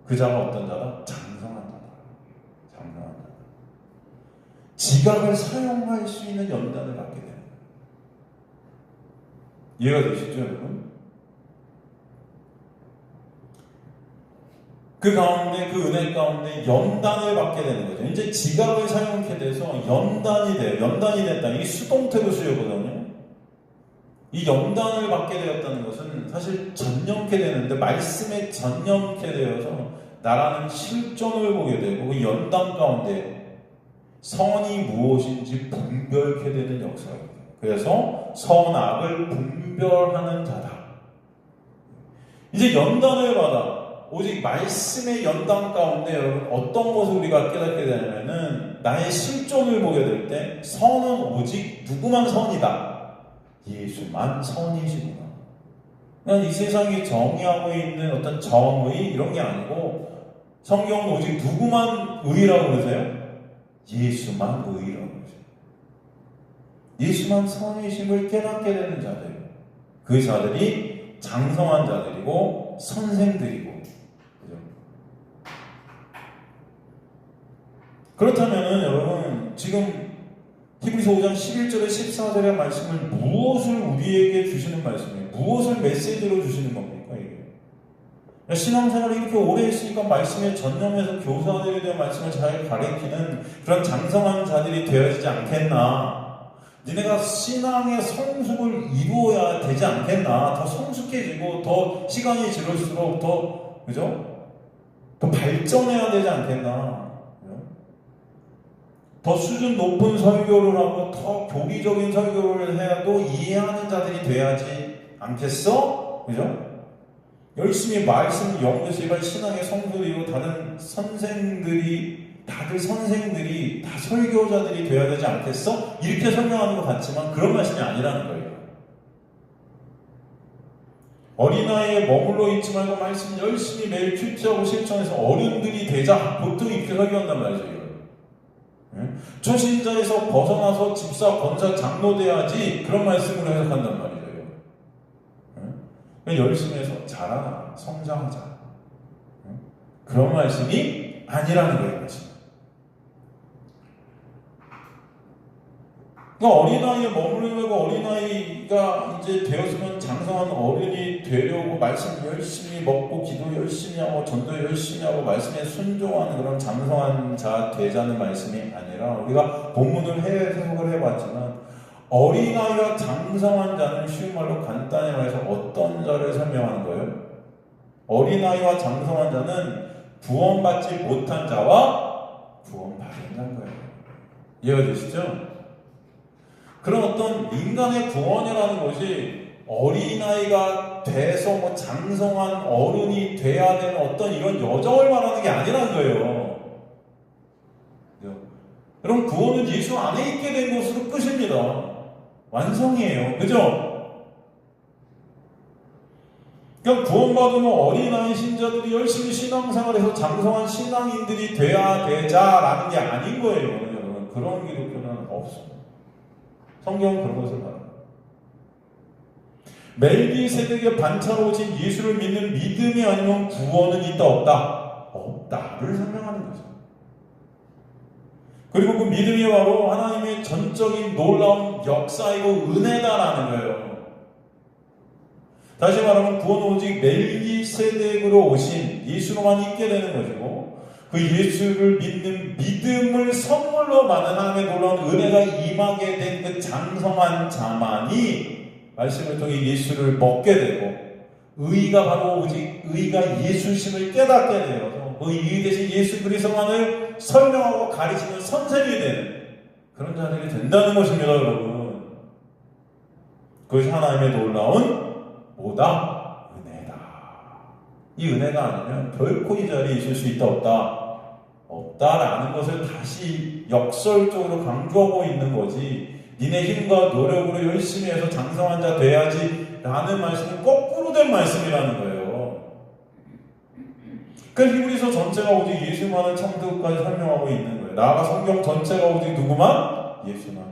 그 자가 어떤 자다? 장성한 자다. 장성한 자다. 지각을 사용할 수 있는 연단을 받게 됩니다. 이해가 되시죠, 여러분? 그 가운데, 그 은혜 가운데 연단을 받게 되는 거죠. 이제 지각을 사용하게 돼서 연단이 돼요. 연단이 됐다. 이게 수동태로 쓰여거든요. 이 연단을 받게 되었다는 것은 사실 전념케 되는데 말씀에 전념케 되어서 나라는 실존을 보게 되고 그 연단 가운데 선이 무엇인지 분별케 되는 역사입니다. 그래서 선악을 분별하는 자다. 이제 연단을 받아 오직 말씀의 연단 가운데 여러분 어떤 것을 우리가 깨닫게 되냐면은 나의 실존을 보게 될 때 선은 오직 누구만 선이다. 예수만 선이시구나. 그냥 이 세상이 정의하고 있는 어떤 정의 이런 게 아니고 성경은 오직 누구만 의라고 그러세요? 예수만 의라고 그러세요. 예수만 선이심을 깨닫게 되는 자들. 그 자들이 장성한 자들이고 선생들이고. 그죠? 그렇다면은 여러분 지금 히브리서 5장 11절에 14절의 말씀을 무엇을 우리에게 주시는 말씀이에요? 무엇을 메시지로 주시는 겁니까? 이게? 신앙생활을 이렇게 오래 했으니까 말씀에 전념해서 교사들에 대한 말씀을 잘 가르치는 그런 장성한 자들이 되어지지 않겠나. 니네가 신앙의 성숙을 이루어야 되지 않겠나. 더 성숙해지고 더 시간이 지날수록 더 그죠? 더 발전해야 되지 않겠나. 더 수준 높은 설교를 하고 더 교리적인 설교를 해도 이해하는 자들이 돼야지 않겠어? 그죠? 열심히 말씀을 연구해서 이발 신앙의 성도를 이루고 다들 선생들이 다 설교자들이 돼야 되지 않겠어? 이렇게 설명하는 것 같지만 그런 말씀이 아니라는 거예요. 어린아이에 머물러 있지 말고 말씀 열심히 매일 큐티하고 실천해서 어른들이 되자. 보통 이렇게 설교한단 말이죠. 초신자에서 벗어나서 집사, 권사, 장로 돼야지. 그런 말씀으로 해석한단 말이죠. 열심히 해서 자라나 성장하자. 그런 말씀이 아니라는 거예요. 그러니까 어린아이에 머무르려고 어린아이가 이제 되었으면 장성한 어른이 되려고 말씀 열심히 먹고 기도 열심히 하고 전도 열심히 하고 말씀에 순종하는 그런 장성한 자 되자는 말씀이 아니라 우리가 본문을 해석을 해봤지만 어린아이와 장성한 자는 쉬운 말로 간단히 말해서 어떤 자를 설명하는 거예요? 어린아이와 장성한 자는 구원받지 못한 자와 구원받은 자인 거예요. 이해가 되시죠? 그런 어떤 인간의 구원이라는 것이 어린아이가 돼서 뭐 장성한 어른이 돼야 되는 어떤 이런 여정을 말하는 게 아니라는 거예요. 여러분, 구원은 예수 안에 있게 된 것으로 끝입니다. 완성이에요. 그죠? 그러니까 구원받으면 어린아이 신자들이 열심히 신앙생활해서 장성한 신앙인들이 돼야 되자라는 게 아닌 거예요. 여러분, 그런 기독교는 없습니다. 성경은 그런 것을 말합니다. 멜기세덱의 반차로 오신 예수를 믿는 믿음이 아니면 구원은 있다 없다? 없다를 설명하는 거죠. 그리고 그 믿음이 바로 하나님의 전적인 놀라운 역사이고 은혜다라는 거예요. 다시 말하면 구원은 오직 멜기세덱으로 오신 예수로만 있게 되는 것이고 그 예수를 믿는 믿음을 선물로 받은 하나님의 놀라운 은혜가 임하게 된 그 장성한 자만이 말씀을 통해 예수를 먹게 되고 의가 바로 오직 의가 예수심을 깨닫게 되어서 그 의 대신 예수 그리스도만을 설명하고 가르치는 선생이 되는 그런 자들이 된다는 것입니다, 여러분. 그것이 하나님의 놀라운 뭐다? 은혜다. 이 은혜가 아니면 결코 이 자리에 있을 수 있다 없다? 없다라는 것을 다시 역설적으로 강조하고 있는 거지. 니네 힘과 노력으로 열심히 해서 장성한 자 돼야지 라는 말씀은 거꾸로 된 말씀이라는 거예요. 그러니까 히브리서 전체가 오직 예수만을 천국까지 설명하고 있는 거예요. 나아가 성경 전체가 오직 누구만? 예수만.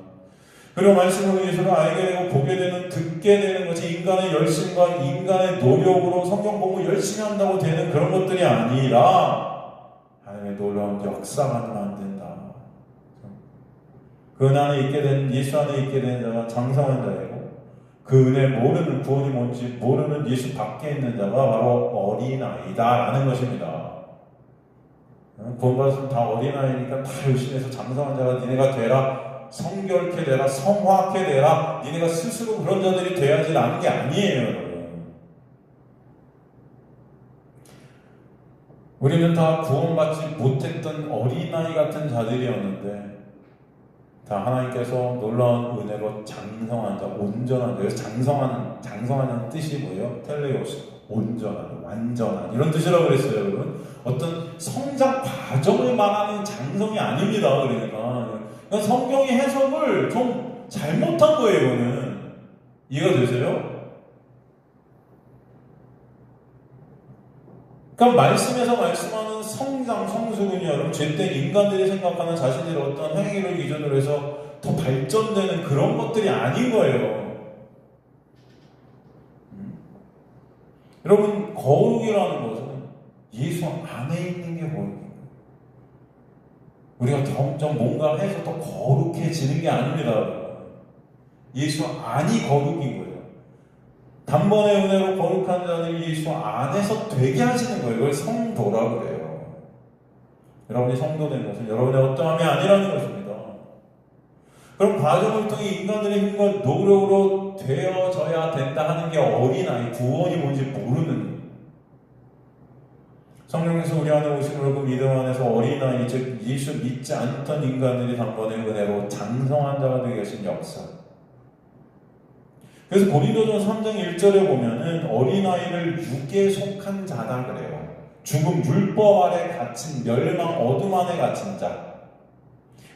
그리고 말씀으로 예수를 알게 되고 보게 되는, 듣게 되는 것이 인간의 열심과 인간의 노력으로 성경 공부 열심히 한다고 되는 그런 것들이 아니라 하나님의 놀라운 역사가 만든다. 그 안에 있게 된, 예수 안에 있게 된 자가 장성한 자이고 그 은혜 모르는, 구원이 뭔지 모르는 예수 밖에 있는 자가 바로 어린아이다라는 것입니다. 구원받았으면 다 어린아이니까 다 열심히 해서 장성한 자가 니네가 되라, 성결케 되라, 성화케 되라, 니네가 스스로 그런 자들이 돼야지라는 게 아니에요, 여러분. 우리는 다 구원받지 못했던 어린아이 같은 자들이었는데 다 하나님께서 놀라운 은혜로 장성한 자, 온전한 자. 그래서 장성하는 뜻이 뭐예요? 텔레오스, 온전한, 완전한 이런 뜻이라고 그랬어요, 여러분. 어떤 성장 과정을 말하는 장성이 아닙니다. 그러니까 성경의 해석을 좀 잘못한 거예요, 이거는. 이해가 되세요? 그러니까 말씀에서 말씀하는 성장, 성숙은요, 여러분, 죄된 인간들이 생각하는 자신들의 어떤 행위를 기준으로 해서 더 발전되는 그런 것들이 아닌 거예요. 여러분, 거룩이라는 것은 예수 안에 있는 게 거룩이에요. 우리가 점점 뭔가 해서 더 거룩해지는 게 아닙니다. 예수 안이 거룩인 거예요. 단번에 은혜로 거룩한 자들이 예수 안에서 되게 하시는 거예요. 이걸 성도라고 그래요. 여러분이 성도된 것은 여러분의 어떠함이 아니라는 것입니다. 그럼 과정을 통해 인간들의 힘과 노력으로 되어져야 된다 하는 게 어린아이, 구원이 뭔지 모르는, 성령께서 우리 안에 오신 그 믿음 안에서 어린아이, 즉 예수 믿지 않던 인간들이 단번에 은혜로 장성한 자가 되게 하신 역사. 그래서 고린도전서 3장 1절에 보면은 어린아이를 육에 속한 자다 그래요. 죽음, 율법 아래 갇힌, 멸망, 어둠 안에 갇힌 자.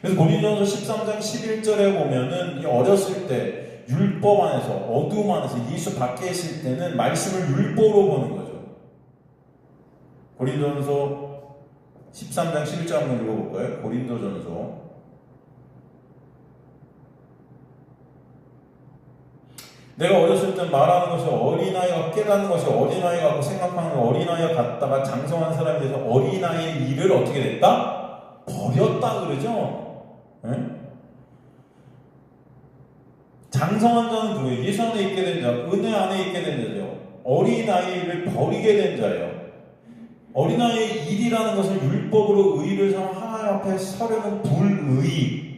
그래서 고린도전서 13장 11절에 보면은 어렸을 때 율법 안에서, 어둠 안에서 예수 밖에 있을 때는 말씀을 율법으로 보는 거죠. 고린도전서 13장 11절 한번 읽어볼까요? 고린도전서. 내가 어렸을 때 말하는 것이 어린아이가 깨닫는 것이 어린아이가 생각하는 어린아이가 같다가 장성한 사람이 돼서 어린아이의 일을 어떻게 됐다? 버렸다 그러죠? 네? 장성한 자는 누구예요? 예수 안에 있게 된 자, 은혜 안에 있게 된 자죠. 어린아이를 버리게 된 자예요. 어린아이의 일이라는 것은 율법으로 의를 삼아 하나님 앞에 서려는 불의,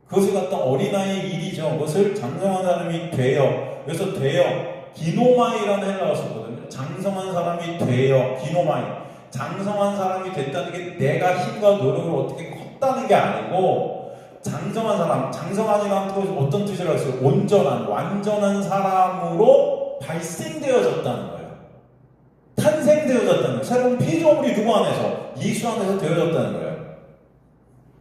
그것을 갖다 어린아이의 일이죠. 그것을 장성한 사람이 되어, 그래서 되어, 기노마이라는 헬라어 썼거든요. 장성한 사람이 되어, 기노마이. 장성한 사람이 됐다는 게 내가 힘과 노력을 어떻게 컸다는 게 아니고, 장성한 사람, 장성한이라는 뜻은 어떤 뜻이라고 했어요? 온전한, 완전한 사람으로 발생되어졌다는 거예요. 탄생되어졌다는 거예요. 새로운 피조물이 누구 안에서? 예수 안에서 되어졌다는 거예요.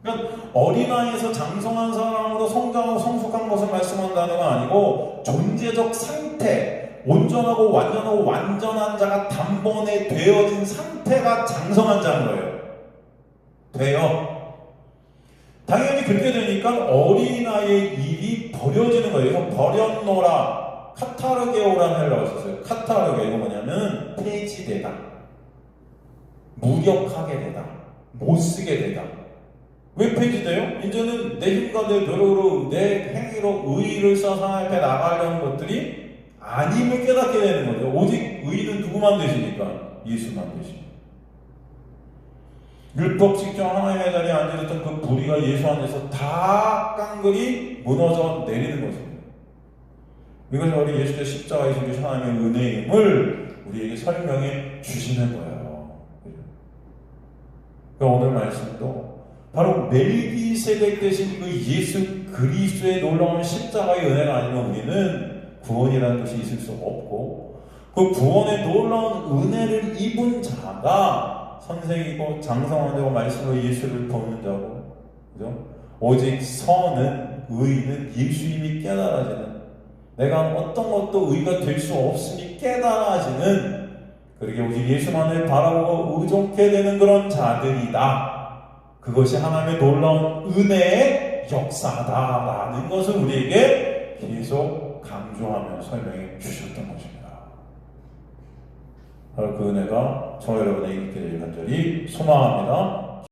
그러니까 어린아이에서 장성한 사람으로 성장하고 성숙한 것을 말씀한다는 건 아니고 존재적 상태, 온전하고 완전한 자가 단번에 되어진 상태가 장성한 자인 거예요. 돼요. 당연히 그렇게 되니까 어린아이의 일이 버려지는 거예요. 그래서 버렸노라. 카타르게오라는 헬라어가 있었어요. 카타르게, 이거 뭐냐면 폐지되다, 무력하게 되다, 못쓰게 되다. 왜 폐지돼요? 이제는 내 힘과 내 노력으로, 내 행위로 의의를 써서 하나님 앞에 나가려는 것들이 아님을 깨닫게 되는 거죠. 오직 의의는 누구만 되시니까? 예수만 되십니다. 율법 직접 하나님의 자리에 앉아있던 그 부리가 예수 안에서 다 깡그리 무너져 내리는 것입니다. 이것이 우리 예수의 십자가에 숨기신 하나님의 은혜임을 우리에게 설명해 주시는 거예요. 그러니까 오늘 말씀도 바로 멜기세덱 대신 그 예수 그리스도의 놀라운 십자가의 은혜가 아니면 우리는 구원이라는 것이 있을 수 없고, 그 구원의 놀라운 은혜를 입은 자가 선생이고 장성한 자고 말씀으로 예수를 보는 자고, 그죠? 오직 선은, 의는 예수님이 깨달아지는, 내가 어떤 것도 의가 될 수 없으니 깨달아지는, 그렇게 오직 예수만을 바라보고 의존케 되는 그런 자들이다. 그것이 하나님의 놀라운 은혜의 역사다라는 것을 우리에게 계속 강조하며 설명해 주셨던 것입니다. 바로 그 은혜가 저와 여러분에게 있게 되길 간절히 소망합니다.